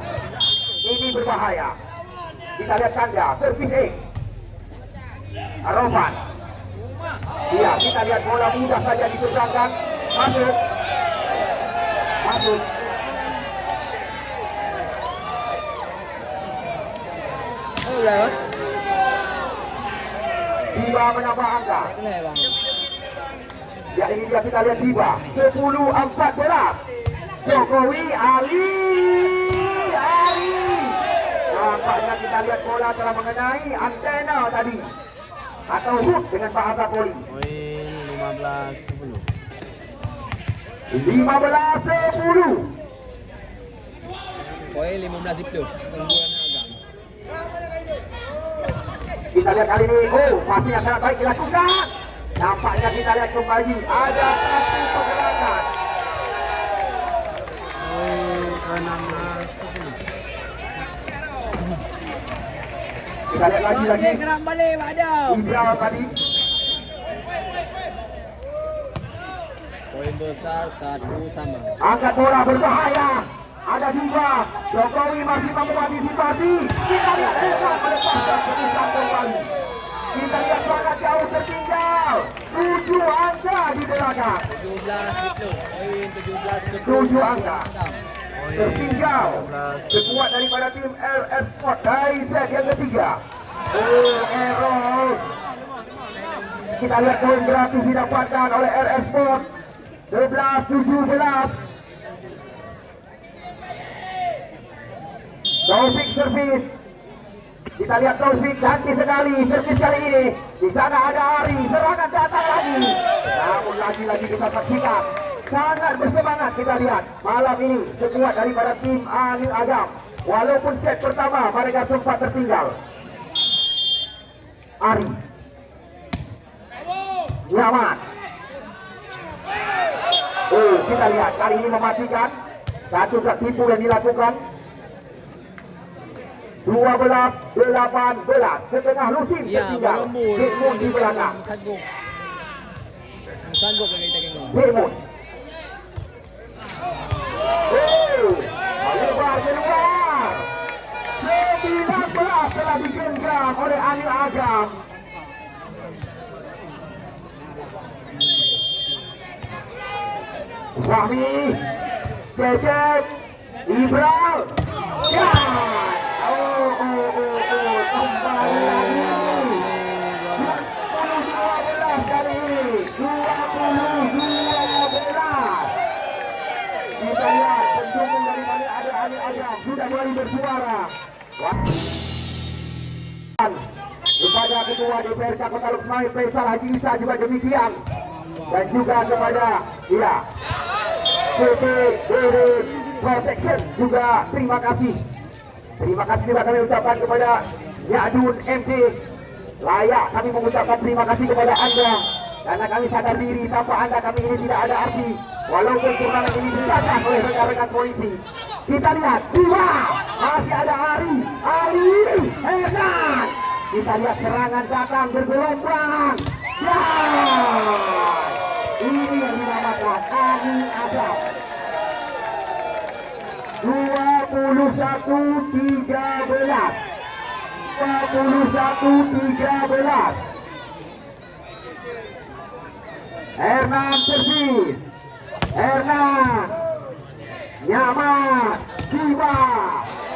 Speaker 1: Ini berbahaya. Kita lihat Chandra, servis A. Roman. Iya, kita lihat bola mudah saja dipersangkan. Masuk. Masuk.
Speaker 3: Oh, udah bang.
Speaker 1: Tiba menambah angka.
Speaker 3: Boleh bang.
Speaker 1: Ya ini dia kita lihat tiba 10-14. Jokowi Ali. Nampaknya kita lihat bola telah mengenai antena tadi atau hook dengan bahasa poli.
Speaker 2: Poin 15-10.
Speaker 1: 15-10.
Speaker 3: Poin 15-10. Keunggulan agam.
Speaker 1: Kita lihat kali ini, pasti yang sangat baik dilakukan. Nampaknya kita lihat kembali ada satu pergerakan.
Speaker 2: Poin 16-10.
Speaker 1: Kita lihat lagi.
Speaker 3: Gerak balik Badau.
Speaker 1: Ibral tadi.
Speaker 3: Poin besar 1 sama.
Speaker 1: Angkat bola berbahaya. Ada dua. Jokowi masih mampu antisipasi. Kita lihat melepaskan keputusan kembali. Kita lihat sangat jauh tertinggal. 7 angka di belakang.
Speaker 3: 17-10. Poin 17-10.
Speaker 1: 7 angka.
Speaker 2: Poin
Speaker 1: Tertinggal.
Speaker 2: 16.
Speaker 1: Sekuat daripada tim LS Sport dari set yang ketiga. Error. Kita lihat poin gratis didapatkan oleh LS Sport. 11-17. Taufik servis. Kita lihat Taufik ganti sekali servis kali ini. Di sana ada Ari, serangan datang lagi. Namun lagi-lagi kita saksikan sangat bersemangat kita lihat malam ini sekuat daripada tim Anil Agam. Walaupun set pertama mereka sempat tertinggal. Ari. Nyaman. Kita lihat kali ini mematikan. Satu tipu yang dilakukan. 12-18. Setengah lusin
Speaker 3: Ya,
Speaker 1: tertinggal.
Speaker 3: berembur.
Speaker 1: Hikmun di belakang.
Speaker 3: Sanggup. Sanggup bagi kita kengok.
Speaker 1: Hikmun. Melebar keluar. 19 telah digenggam oleh Anil Agam. Fahmi. Cecep. Ibral. Ya. Kembali lagi. 12 kali ini. 20-12. Kita lihat pendukung daripada Anil Agam sudah mulai bersuara. Kepada Ketua DPRK Kota Lukmai Faisal Haji Isa juga demikian. Dan juga kepada PT Berit Protection juga terima kasih. Terima kasih juga kami ucapkan kepada Yadun MD. Layak kami mengucapkan terima kasih kepada Anda. Karena kami sadar diri tanpa Anda kami ini tidak ada arti. Walaupun turnamen ini dicatat oleh rekan-rekan polisi. Kita lihat, masih ada Ari Hernan. Kita lihat serangan datang bergelombang. Ya, ini yang dinamakan Anil Agam. 21-13. 21-13. Hernan servis. Hernan nyaman. Jiwa.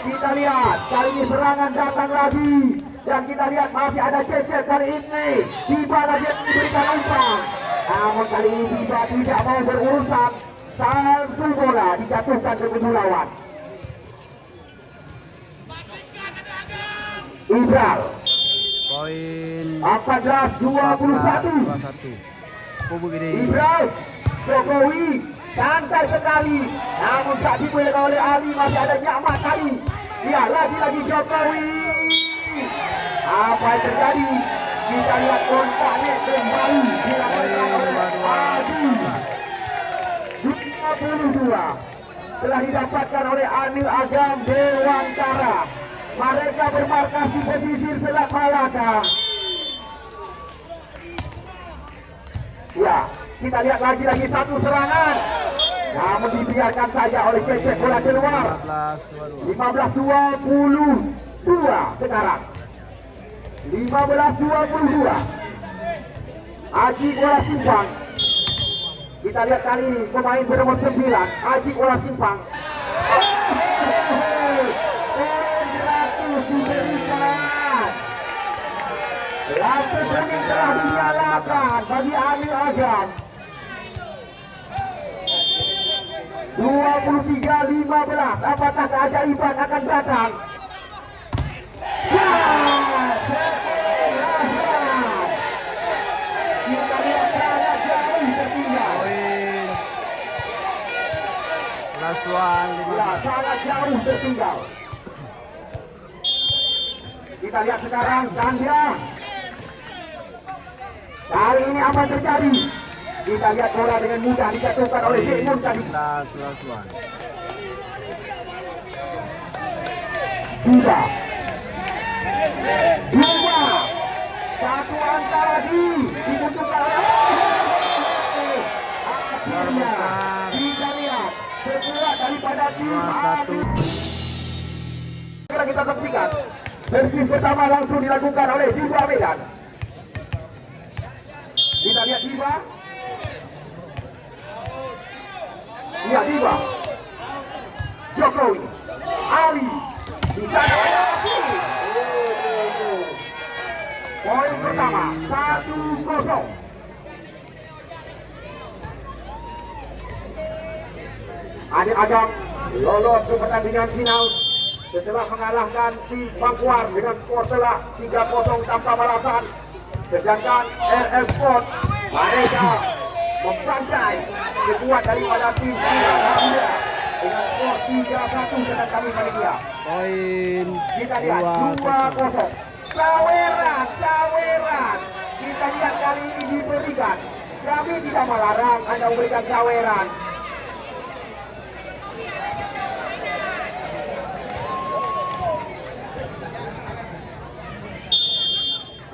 Speaker 1: Kita lihat kali ini serangan datang lagi. Dan kita lihat masih ada Cecep kali ini. Tiba lagi diberikan umpan. Namun kali ini Tiba tidak mau berurusan. Satu bola dijatuhkan ke kubu lawan. Ibral.
Speaker 2: Poin
Speaker 1: 14-21.
Speaker 2: Kubu gede.
Speaker 1: Ibral. Jokowi. Santai sekali. Namun tak dibolehkan oleh Ali. Masih ada Nyaman tadi. Ya, lagi-lagi Jokowi. Apa yang terjadi? Kita lihat kontaknya kembali dilakukan oleh Adi. 22 telah didapatkan oleh Anil Agam Dewantara. Mereka bermarkas di pesisir Selat Malaka. Ya, kita lihat lagi-lagi satu serangan. Namun dibiarkan saja oleh Cecep, bola keluar. 15-22 sekarang. 15-22. Aji bola simpang. Kita lihat kali ini pemain bernomor 9 Aji bola simpang. Lampu kuning telah dinyalakan bagi Amir Agam. 23-15. Apakah keajaiban akan datang? Kita lihat sangat jauh tertinggal.
Speaker 2: Poin. Last one.
Speaker 1: Ya, sangat jauh tertinggal. Kita lihat sekarang Chandra. Kali ini apa yang terjadi? Kita lihat bola dengan mudah dijatuhkan oleh Zikmun tadi.
Speaker 2: Last one.
Speaker 1: Dua. Satu angka lagi dibutuhkan oleh akhirnya kita lihat sekuat daripada tim
Speaker 2: 2-1.
Speaker 1: kita saksikan servis pertama langsung dilakukan oleh Diva Medan. Kita lihat Diva. Iya Diva. Jokowi. Ali. Di sana ada Ali. Poin pertama 1-0. Amir Agam lolos ke pertandingan final setelah mengalahkan si Bangkuar dengan skor telak 3-0 tanpa balasan. Sedangkan RS Sport mereka membantai sekuat daripada tim Alhamdulillah dengan skor 3-1 sedang kami panitia.
Speaker 2: Poin.
Speaker 1: Kita lihat 2-0. Caweran. Kita lihat kali ini diberikan. Kami tidak melarang Anda memberikan caweran.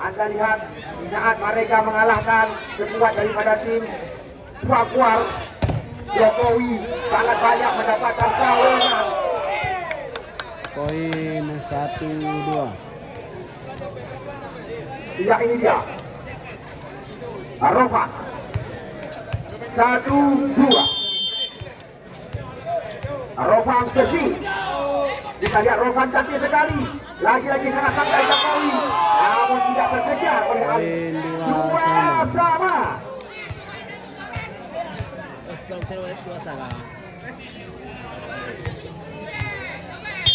Speaker 1: Anda lihat saat mereka mengalahkan sekuat daripada tim Bangkuar, Jokowi sangat banyak mendapatkan caweran.
Speaker 2: Poin 1-2.
Speaker 1: Tidak, ini dia Arofan 1-2. Arofan bersih. Kita lihat Arofan cantik sekali. Lagi-lagi sangat santai Jokowi, namun tidak terkejar oleh Ali. Dua sama.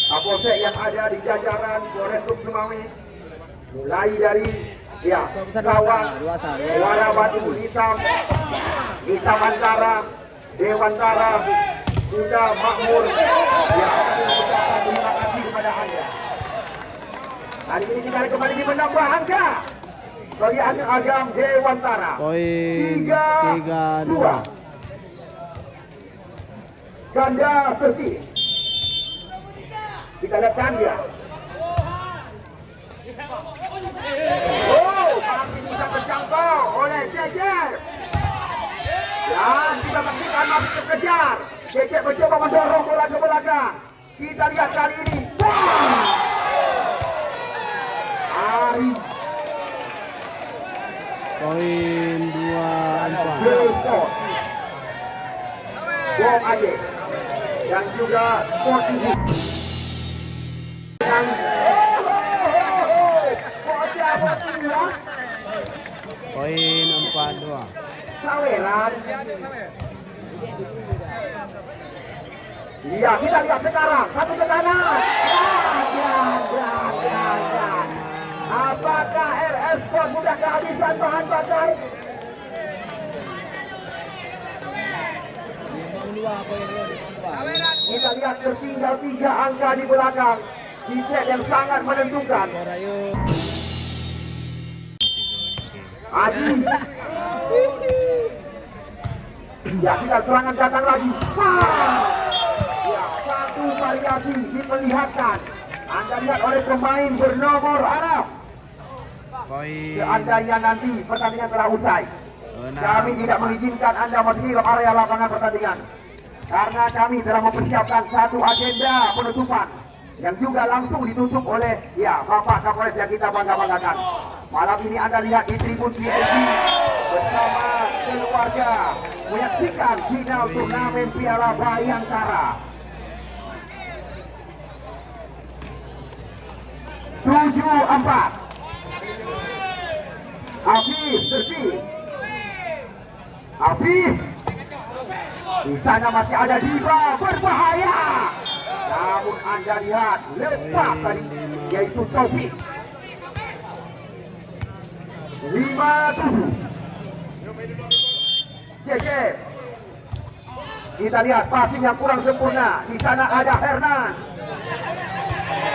Speaker 1: Kapolsek yang ada di jajaran Polresub Sumawe mulai dari Kawang, Muara Batu Hitam, Hitam Antara, Dewantara, Kuda Makmur. Terima kasih kepada Anda. Hari ini kita kembali menambah angka bagi Amir Agam Dewantara.
Speaker 2: Poin 3-2.
Speaker 1: Ganda bersih. Kita lihat Chandra. Masih bisa terjangkau oleh Jejer. Dan kita saksikan masih terkejar. Jejer mencoba mendorong bola ke belakang. Kita lihat kali ini. Ari.
Speaker 2: Poin 2-4.
Speaker 1: Bom Aye. Dan juga Sport TV.
Speaker 2: Poin 4-2.
Speaker 1: Caweran. Iya, kita lihat sekarang. Satu ke kanan. Apakah RS Sport mudah kehabisan bahan bakar? Kita lihat tertinggal 3 angka di belakang. Di set yang sangat menentukan. Adi. Ya, kita serangan datang lagi. Ya, satu variasi diperlihatkan. Anda lihat oleh pemain bernomor Arab.
Speaker 2: Poin
Speaker 1: Seandainya nanti pertandingan telah usai,
Speaker 2: 6.
Speaker 1: kami tidak mengizinkan Anda masuk ke area lapangan pertandingan. Karena kami telah mempersiapkan satu agenda penutupan yang juga langsung ditutup oleh Bapak Kapolres yang kita bangga-banggakan. Malam ini Anda lihat di tribun VIP bersama keluarga menyaksikan final turnamen Piala Bayangkara. 7-4. Afif servis. Afif. Di sana masih ada Diva, berbahaya. Namun Anda lihat lepas tadi, yaitu Taufik. 5-7. JJ. Kita lihat passing yang kurang sempurna. Di sana ada Hernan.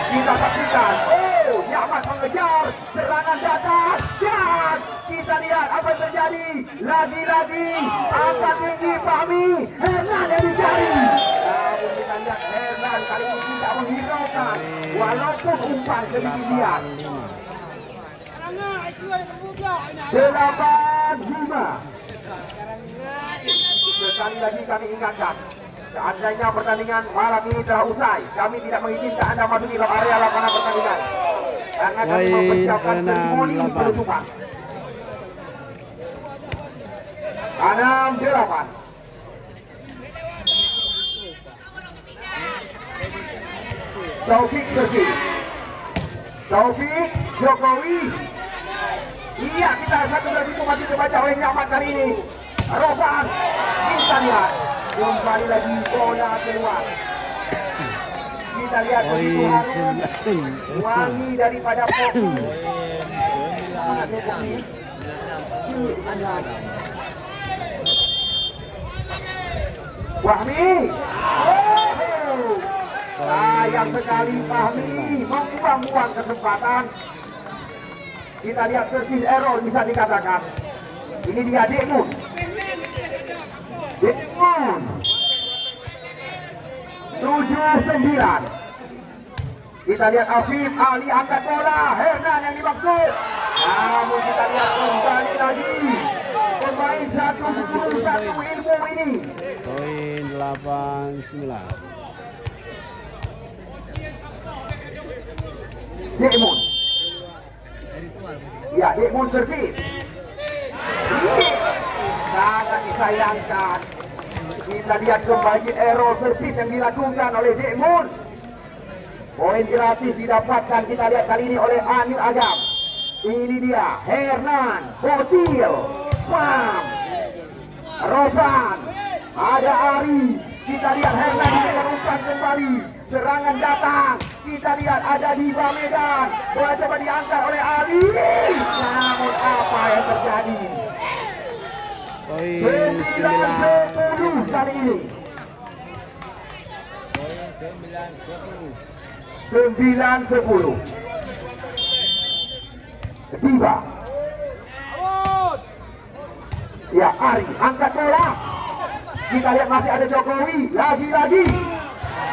Speaker 1: Kita saksikan. Oh, Nyaman mengejar. Serangan datang. Dan kita lihat apa yang terjadi. Lagi-lagi angkat tinggi Fahmi. Hernan yang dicari. Namun kita lihat Hernan kali ini tidak menghiraukan. Walaupun umpan ketinggian. 8-5. Sekali lagi kami ingatkan, seandainya pertandingan malam ini telah usai, kami tidak mengizinkan Anda masuk di area lapangan pertandingan karena kami mempersiapkan seremoni penutupan. 6-8. Taufik servis. Taufik Jokowi. Iya, kita satu dari itu masih terbaca oleh Nyaman kali ini. Rosan, kita lihat kembali lagi bola keluar. Kita lihat begitu harum wangi daripada Poku. Wahmi, sayang sekali Fahmi membuang-buang kesempatan. Kita lihat servis error bisa dikatakan. Ini dia Dekmun. Dekmun. 7-9. Kita lihat Afif, Ali angkat bola. Hernan yang dimaksud. Namun kita lihat kembali lagi. Pemain 1-10-1 ilmu ini.
Speaker 2: Poin 8-9.
Speaker 1: Dekmun. Ya, Dekmun servis. Sangat disayangkan. Kita lihat kembali error servis yang dilakukan oleh Dekmun. Poin gratis didapatkan kita lihat kali ini oleh Anil Agam. Ini dia Hernan, Botil, Pam, Rosan, ada Ari. Kita lihat Hernan diteruskan kembali. Serangan datang. Kita lihat ada Diva Medan. Bola coba diangkat oleh Ali. Namun apa yang terjadi?
Speaker 2: Poin
Speaker 1: 9-10 kali ini. 9-10. Diva. Ya, Ari angkat bola. Kita lihat masih ada Jokowi. Lagi-lagi.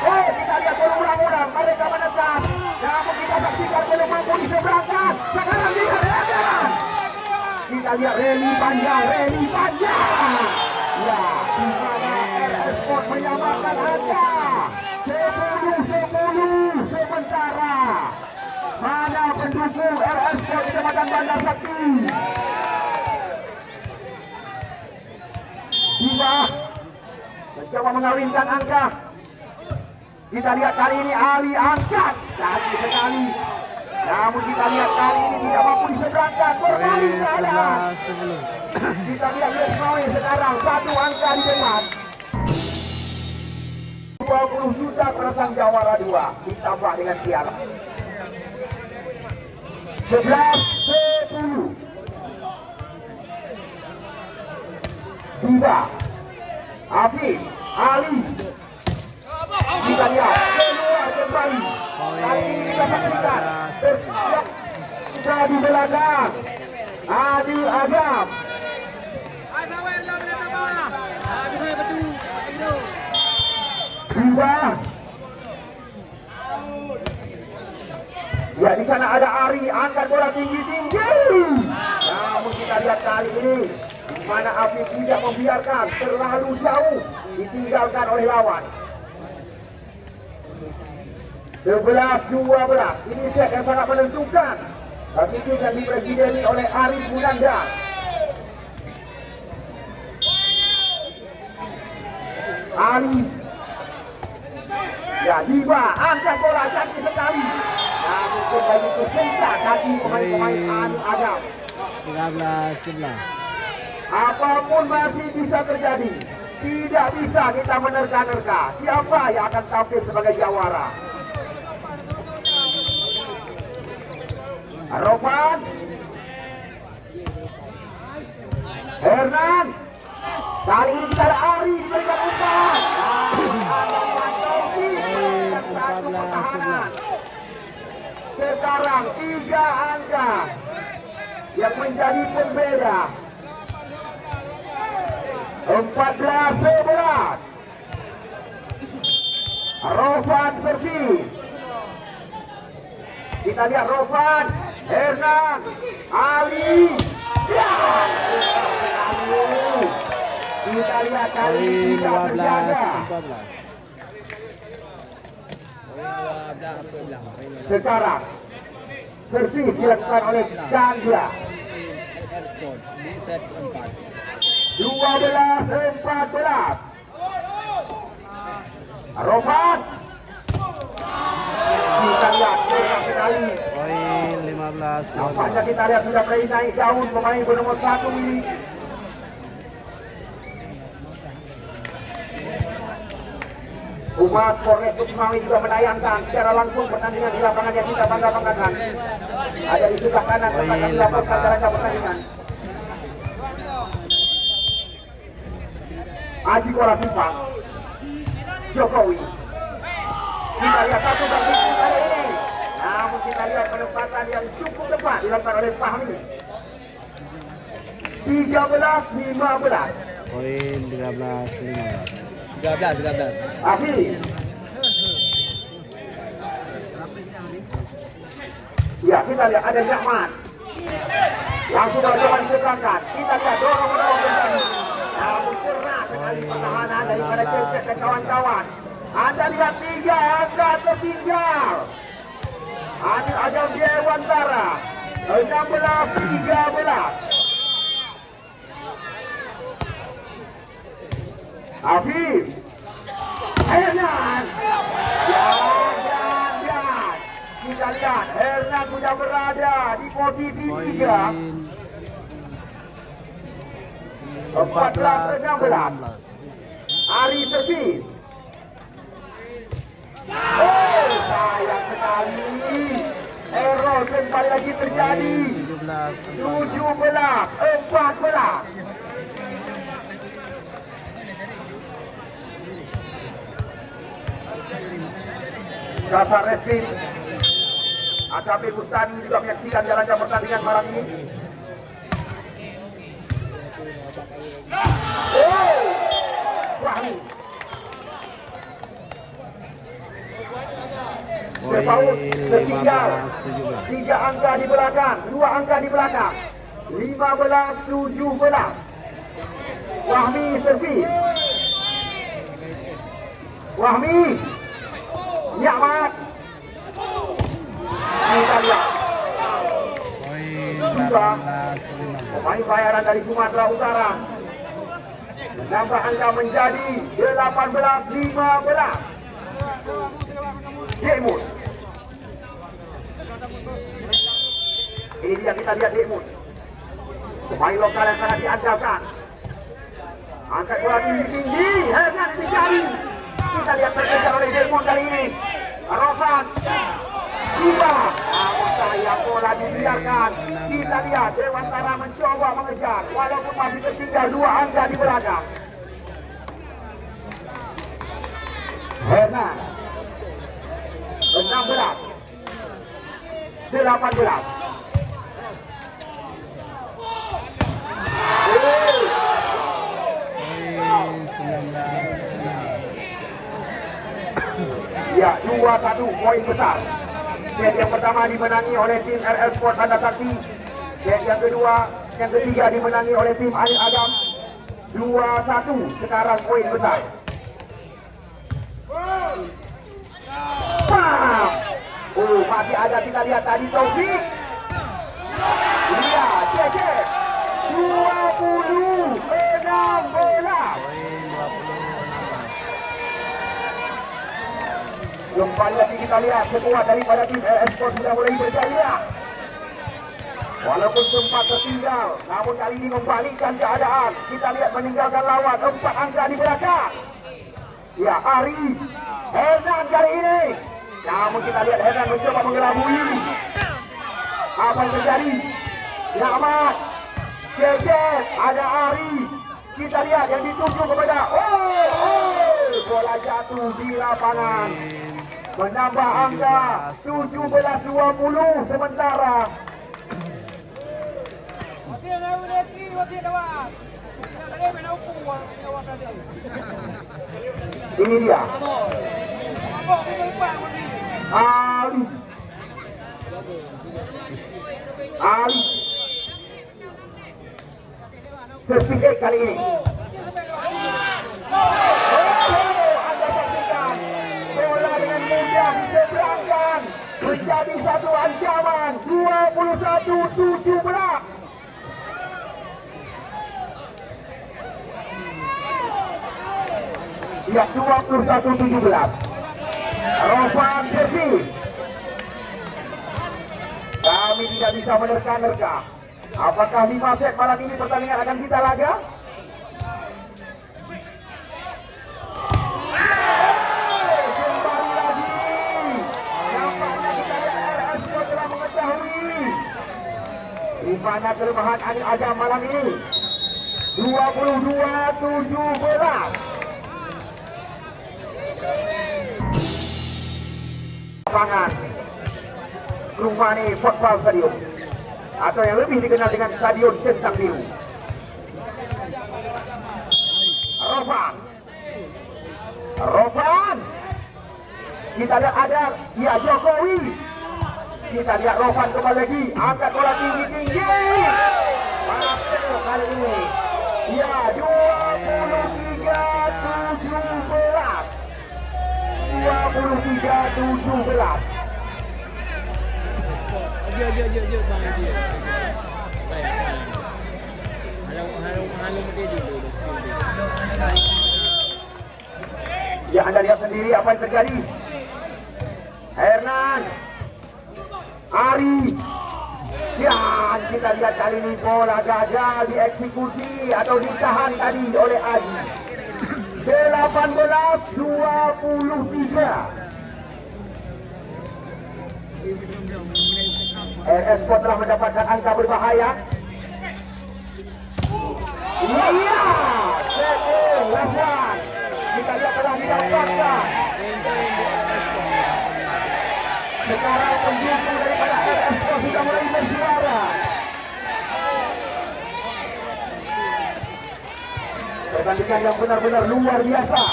Speaker 1: Oh, kita lihat berulang-ulang mereka menekan. Namun kita saksikan belum mampu diseberangkan. Sekarang dia ledakan. Kita lihat rally panjang. Ya, di mana RS Sport menyamakan angka 10-10 sementara. Mana pendukung RS Sport Kecamatan Bandar Sakti? Diva mencoba mengawinkan angka. Kita lihat kali ini Ali angkat lagi sekali. Namun kita lihat kali ini tidak mampu diseberangkan. Berbalik keadaan. Kita lihat Lesmawi sekarang satu angka di depan. 20 juta perasaan jawara 2 ditambah dengan piala. 11-10. Diva, Afif, Ali. Kita lihat keluar kembali. Kali ini kita saksikan sudah di belakang Adil Agam. Diva. Ya, di sana ada Ari angkat bola tinggi-tinggi. Namun kita lihat kali ini di mana Afif tidak membiarkan terlalu jauh ditinggalkan oleh lawan. 11-12. Ini set yang sangat menentukan. Tapi itu yang dipresideni oleh Arif Munanda. Ali. Ya, Diva angkat bola cantik sekali. Nah, mungkin lagi kesentak kaki pemain-pemain Ali Adam.
Speaker 2: 13-11.
Speaker 1: Apapun masih bisa terjadi. Tidak bisa kita menerka-nerka siapa yang akan tampil sebagai jawara. Arofan, Hernan, kali ini kita ada Ari memberikan umpan. Sekarang 3 angka yang menjadi pembeda. 14-11. Arofan servis. Kita lihat Arofan, Hernan, Ali. Ya! Kita lihat kali ini tidak terjaga.
Speaker 2: 12-14.
Speaker 1: Sekarang servis dilakukan oleh Chandra. 12-14. Arofan. Kita lihat sekali.
Speaker 2: Poin 15-12.
Speaker 1: Nampaknya kita lihat sudah mulai naik daun pemain bernomor 1 ini. Umat Polres Cimahi juga menayangkan secara langsung pertandingan di lapangan yang kita bangga-banggakan. Ada di sebelah kanan tempat kami laporkan jalannya pertandingan. Aji Bola Simpang, Jokowi. Kita lihat satu banding kali ini. Namun kita lihat penempatan yang cukup tepat dilakukan oleh Fahmi. 13-15.
Speaker 2: Poin 13-15.
Speaker 3: 13.
Speaker 1: Akhir. Ya, kita lihat ada Jahman. Langsung bercoba diseberangkan. Kita lihat dorong-dorong bertani. Namun cerah sekali pertahanan daripada Cecep dan kawan-kawan. Anda lihat 3 angka tertinggal. Anil Ajam Dewantara 16-13. Afif Hernan. Jangan. Kita lihat Hernan sudah berada di posisi 3. 14-16. Ari servis. Oh, sayang sekali. Error kembali lagi terjadi. 17-14. Kasar Reskrim AKP Bustani juga menyaksikan jalannya pertandingan malam ini. Oh, Wahmi. Sepaut tertinggal 3 angka di belakang, 2 angka di belakang. 15-17. Wahmi servis. Wahmi. Nyaman. Kita lihat.
Speaker 2: Poin 18-15.
Speaker 1: Pemain bayaran dari Sumatera Utara menambah angka menjadi 18-15. Dekmun. Ini dia, kita lihat Dekmun. Pemain lokal yang sangat diandalkan. Angkat bola tinggi-tinggi. Hernan dicari. Kita lihat terkejar oleh Dekmun kali ini. Arofan. Diva. Namun sayang bola dibiarkan. Kita lihat Dewantara mencoba mengejar. Walaupun masih tertinggal 2 angka di belakang. Hernan. 16-18. Ya, 2-1 poin besar. Set yang pertama dimenangi oleh tim RL Sport Tanda Sakti. Set yang kedua, yang ketiga dimenangi oleh tim Anil Adam. 2-1 sekarang poin besar. Oh, masih ada, kita lihat tadi Taufik. Iya, Cecep. 20-16. Kembali lagi kita lihat sekuat daripada tim RS Sport sudah mulai berjaya. Walaupun sempat tertinggal, namun kali ini membalikkan keadaan. Kita lihat meninggalkan lawan 4 angka di belakang. Ya, Ari Hernan kali ini. Namun kita lihat Hernan mencoba mengelabui. Apa yang terjadi? Nyamat, Jejet, ada Ari. Kita lihat yang dituju kepada bola jatuh di lapangan. Menambah angka 17-20 sementara. Ini dia Ali terpikir kali ini. Anda saksikan bola dengan mudah diseberangkan menjadi satu ancaman. 21-17. Ya, 21-17. Rovan servis. Kami tidak bisa menerka-nerka. Apakah 5 set malam ini pertandingan akan kita laga? Kembali lagi. Nampaknya kita lihat RS Sport telah mengetahui di mana kelemahan Anil Azam malam ini. 22-17. Lapangan Rumani Football Stadium atau yang lebih dikenal dengan Stadion Centang Biru. Rovan. Kita lihat ada ya Jokowi. Kita lihat Rovan kembali lagi, angkat bola tinggi. Pasal kali ini. Ya 23-17. 23-17.
Speaker 3: Jom bang Haji. Halung dia dulu.
Speaker 1: Ya, Anda lihat sendiri apa yang terjadi. Hernan, Ari. Ya, kita lihat kali ini bola gagal dieksekusi atau ditahan tadi oleh Adi. 18-23. RS Sport telah mendapatkan angka berbahaya. Iya, Lawan. Kita lihat telah didapatkan. Sekarang pendukung daripada RS Sport sudah mulai bersuara. Pertandingan yang benar-benar luar biasa.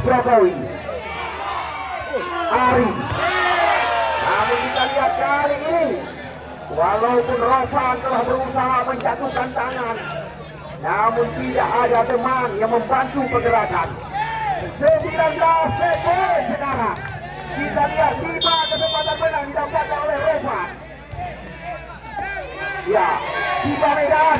Speaker 1: Jokowi, Ari. Namun kita lihat kali ini, walaupun Rovan telah berusaha menjatuhkan tangan, namun tidak ada teman yang membantu pergerakan. 19 sekon sekarang. Kita lihat 5 kesempatan menang didapatkan oleh Rovan. Ya, 3 medan.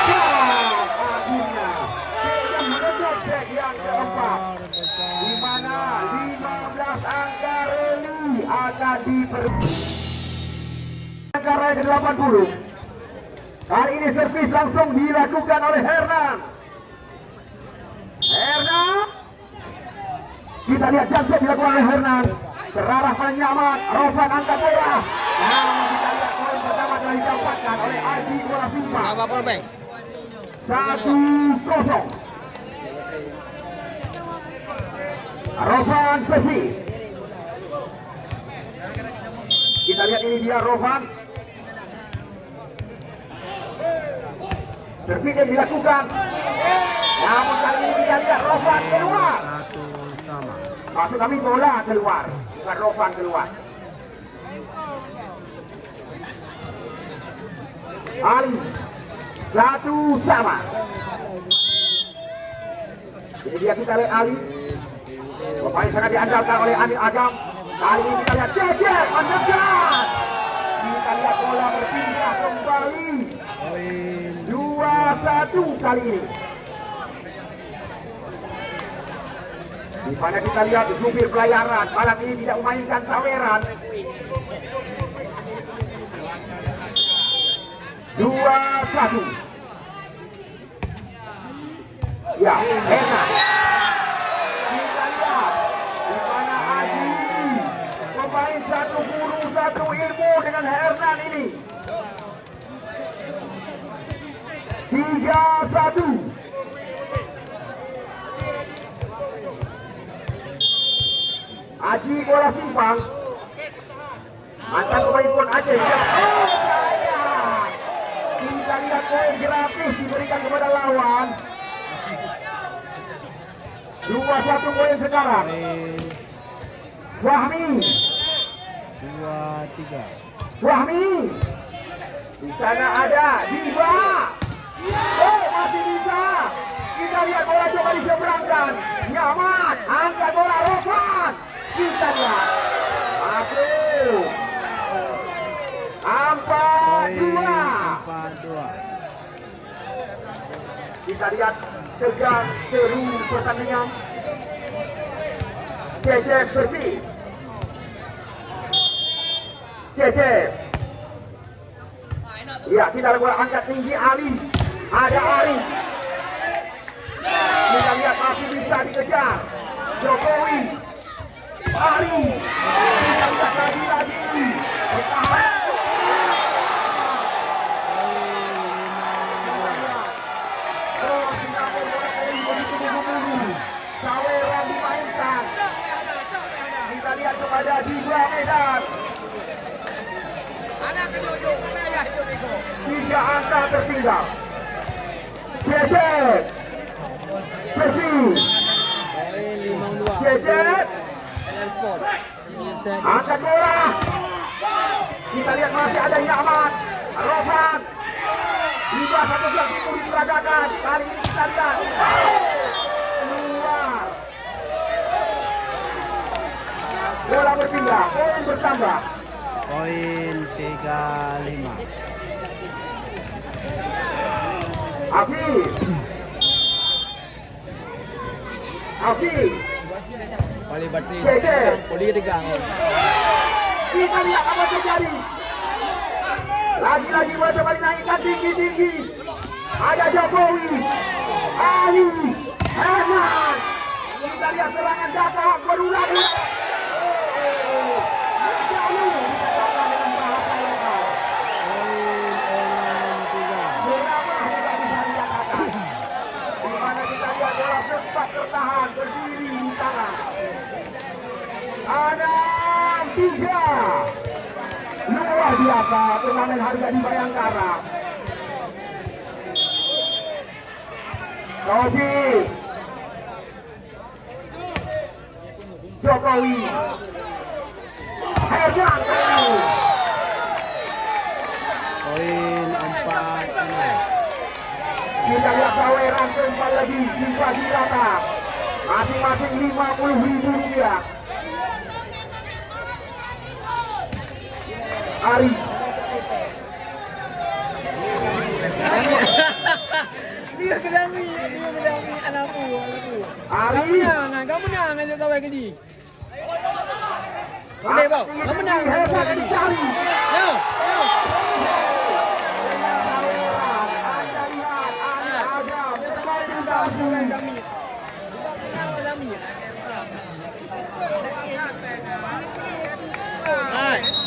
Speaker 1: Dan akhirnya kita menutup set yang keempat, di mana 15 angka rally akan angka ke-80. Kali ini servis langsung dilakukan oleh Hernan. Kita lihat jump dilakukan oleh Hernan. Terarah penyaman, Rovan angkat bola. Namun kita lihat poin pertama telah didapatkan oleh Ardi Bola Simpa.
Speaker 3: Apa bang?
Speaker 1: 1-0. Rovan Pesi. Kita lihat ini dia Rovan. Terpilih dilakukan. Namun kali ini kita lihat Rovan keluar.
Speaker 2: Satu sama.
Speaker 1: Maksud kami bola keluar, bukan Rovan keluar. Ali 1-sama. Ini dia kita lihat Ali. Pemain sangat diandalkan oleh Anil Azam. Kali ini kita lihat Jejer mendekat. Kita lihat bola berpindah kembali.
Speaker 2: Poin
Speaker 1: 2-1 kali ini. Di mana kita lihat jubir pelayaran malam ini tidak memainkan saweran. 2-1. Ya, enak. Kita lihat di mana Haji pemain satu guru satu ilmu dengan Hernan ini. 3-1. Haji bola simpang. Mantan pemain pun Aceh. Kita lihat poin gratis diberikan kepada lawan. 2-1 poin sekarang. Wahmi.
Speaker 2: 2-3.
Speaker 1: Wahmi. Di sana ada Diva. Oh, masih bisa. Kita lihat bola coba diseberangkan. Nyaman. Angkat bola Rovan. Kita lihat. Masuk. 4-2.
Speaker 2: 4-2.
Speaker 1: Kita lihat tegang seru pertandingan. Cecep bersih. Cecep. Ya, kita bola angkat tinggi Ali. Ada Ali. Kita lihat masih bisa dikejar. Jokowi. Ali. Kita lihat lagi. Bertahan. Saweran dimainkan. Kita lihat kepada Diva Medan. 3 angka tertinggal. Cecep. Bersih.
Speaker 3: Poin 5-2.
Speaker 1: Cecep.
Speaker 3: Sport.
Speaker 1: Angkat bola. Kita lihat masih ada Nyaman. Rovan. Diva satu belas itu diperagakan. Kali ini kita lihat. Keluar. Bola berpindah. Poin bertambah.
Speaker 2: Poin 3-5.
Speaker 1: Hafiz. Hafiz.
Speaker 3: Paling batin.
Speaker 1: Cecep.
Speaker 3: Poli tegang.
Speaker 1: Kita lihat apa terjadi. Lagi-lagi bola coba dinaikkan tinggi-tinggi. Ada Jokowi. Ali. Herman. Kita lihat serangan datang berulang. Jauh dikatakan dengan bahasa lokal.
Speaker 2: Poin 6-3.
Speaker 1: Beramah juga bisa dikatakan. Di mana kita lihat bola sempat tertahan berdiri di tangan. Ada 3. Luar biasa turnamen harga di Bayangkara. Taufik. Jokowi. Herman.
Speaker 2: Poin 4-6.
Speaker 1: Kita lihat saweran kembali lagi dibagi rata. Masing-masing Rp50.000. Ari.
Speaker 3: Dia kedami anakku.
Speaker 1: Ari.
Speaker 3: Kamu menang aja kawan ke dia. Kamu deh, Bau. Kamu menang.
Speaker 1: Hebat dicari.
Speaker 3: Yo.
Speaker 1: Anda lihat, ada bermain kami.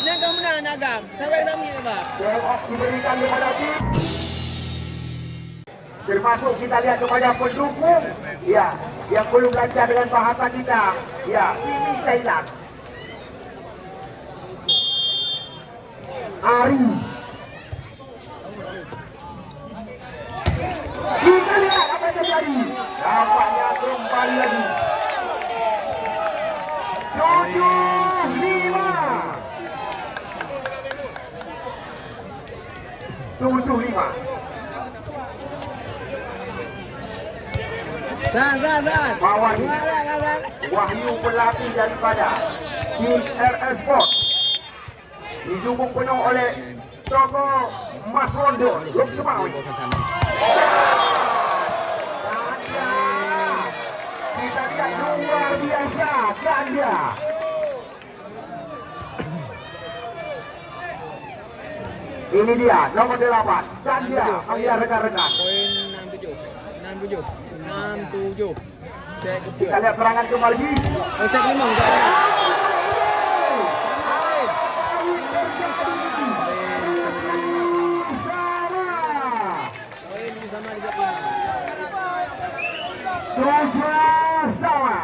Speaker 3: Yang kamu menang Nagam. Sampai kami apa?
Speaker 1: Tengok diberikan kepada tim. Termasuk kita lihat kepada pendukung. Ya, yang belum lancar dengan bahasa kita. Ya, ini Thailand. Ari. Kita lihat apa yang terjadi. Nampaknya kembali lagi. 7-5.
Speaker 3: Zat.
Speaker 1: Mawari. Wahyu pelatih daripada tim RS Sport. Didukung penuh oleh Toko Mas Rondo Luk Semawi. Kita sangat luar biasa ganda. Ini dia nomor 8 ganda alias rekan-rekan.
Speaker 3: Poin 67. 67. Set
Speaker 1: Kita
Speaker 3: kedua.
Speaker 1: lihat serangan kembali.
Speaker 3: Oh, set kelima enggak. Poin sama di set kelima.
Speaker 1: Sama.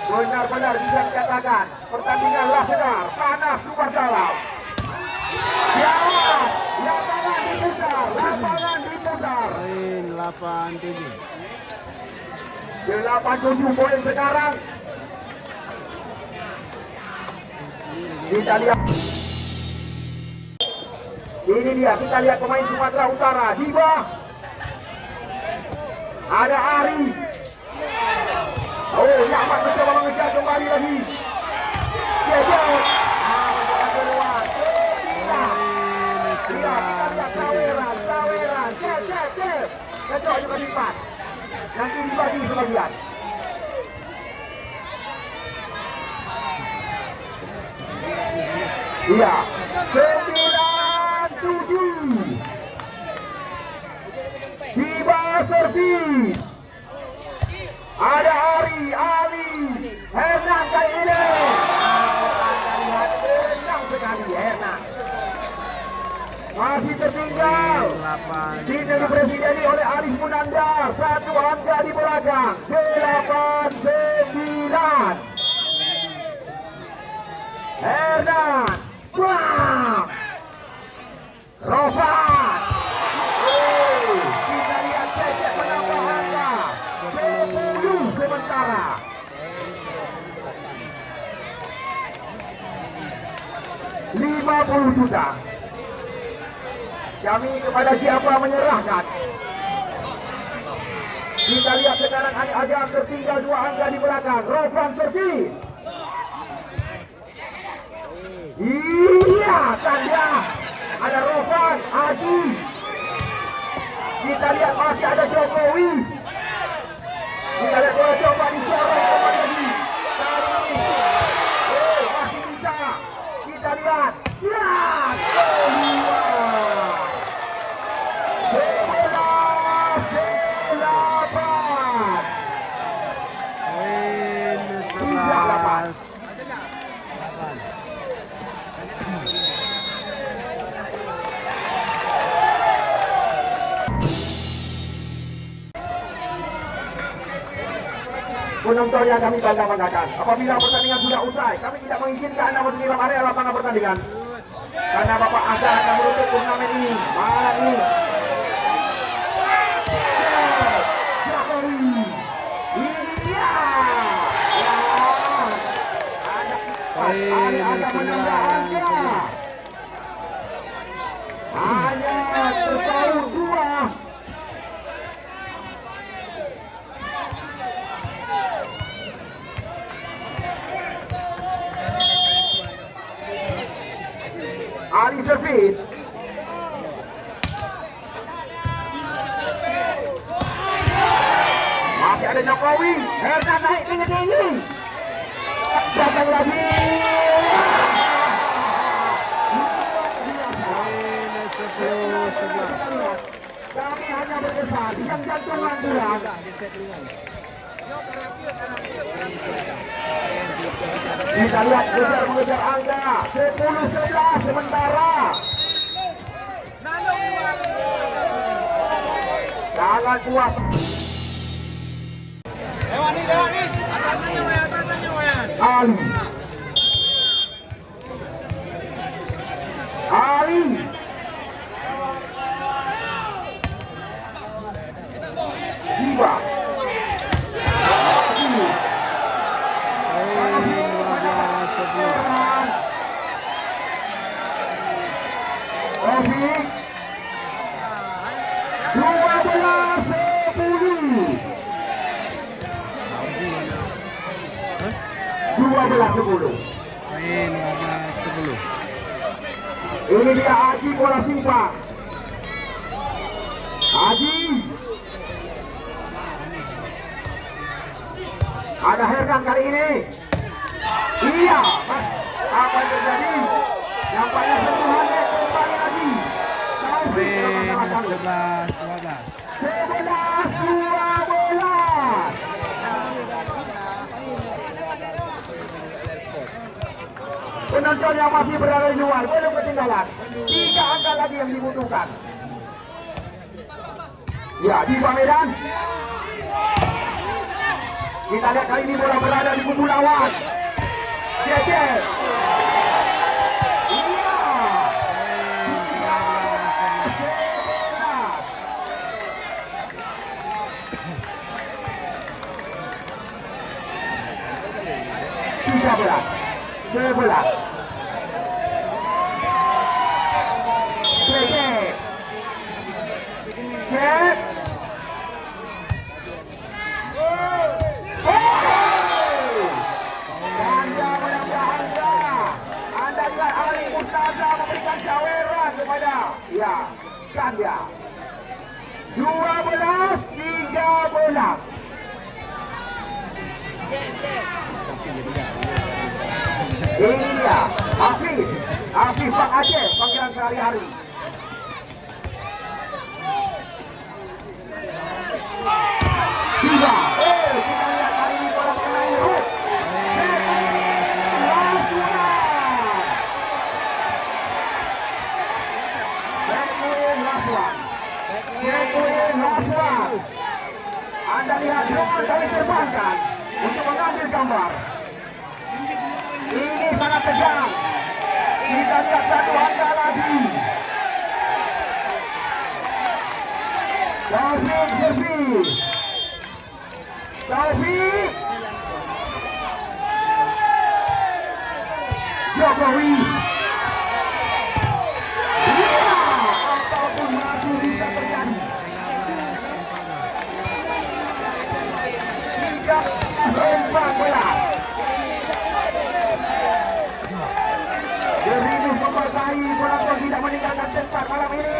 Speaker 1: Benar-benar bisa dikatakan pertandinganlah sedang panas luar dalam. Jawab, lapangan diputar, lapangan diputar.
Speaker 2: Poin 87.
Speaker 1: 87 poin sekarang. Kita lihat. Ini dia, kita lihat pemain Sumatera Utara. Diba. Ada Ari. Oh, Nyaman mencoba mengejar kembali lagi. Dia jauh. Mencoba keluar. Saweran. Cek. Kecoh juga lipat. Nanti dibagi sebagian. Iya. 97. Diba servis. Ada Ali, Hernan kali ini. Anda lihat tenang sekali Hernan. Masih tertinggal. Tidak dipresideni oleh Arif Munandar. 1 angka di belakang. 8-9. Hernan. Wah. Rofan. Kita lihat cek menambah angka. 10 sementara. $50 juta. Kami kepada siapa menyerahkan. Kita lihat sekarang agak tertinggal 2 angka di belakang. Rofan servis. Iya, tanda. Ada Rofan, Haji. Kita lihat masih ada Jokowi. Kita lihat bola coba disorot kembali lagi. Masih bisa. Kita lihat. Ya,
Speaker 2: Poin 11.
Speaker 1: penonton yang kami banggakan, apabila pertandingan sudah usai, kami tidak mengizinkan Anda masuk di dalam area lapangan pertandingan karena Bapak Azhar akan menutup turnamen ini malam ini. Jokowi, iya, ada menambah angka, hanya terpaut 2. Ali servis. Masih ada Jokowi. Hernan naik tinggi. Datang lagi.
Speaker 2: Poin 10-11.
Speaker 1: Kami hanya berkesan yang jantungan dia.
Speaker 3: Di set kelima.
Speaker 1: Kita lihat mengejar angka 10-11 sementara. Jangan puas.
Speaker 3: Lewat nih. Atasnya Wayan.
Speaker 1: Ali. Diba. Taufik 12-10.
Speaker 2: Poin 12-10.
Speaker 1: Ini dia Haji bola simpang. Haji. Ada Herdan kali ini. Iya, Mas. Apa yang terjadi? Nampaknya sentuhannya kembali lagi.
Speaker 2: Poin 11-12.
Speaker 1: 11-12. Penonton yang masih berada di luar belum ketinggalan. 3 angka lagi yang dibutuhkan. Ya, di Medan. Kita lihat kali ini bola berada di kubu lawan. Jejer. Iya. Tiga belas. 11. Jejer. Jejer. Memberikan caweran kepada Ganda 12-13. Ini dia Hafiz Bang Aceh, panggilan sehari-hari. Kita lihat kali ini bola mengenai Ruth. Anda lihat drone kami terbangkan untuk mengambil gambar. Ini sangat tegang. Kita lihat satu angka lagi. Taufik Jokowi. Apapun masih bisa terjadi. 14. Jerimus mempercayai bola tidak meninggalkan tempat malam ini.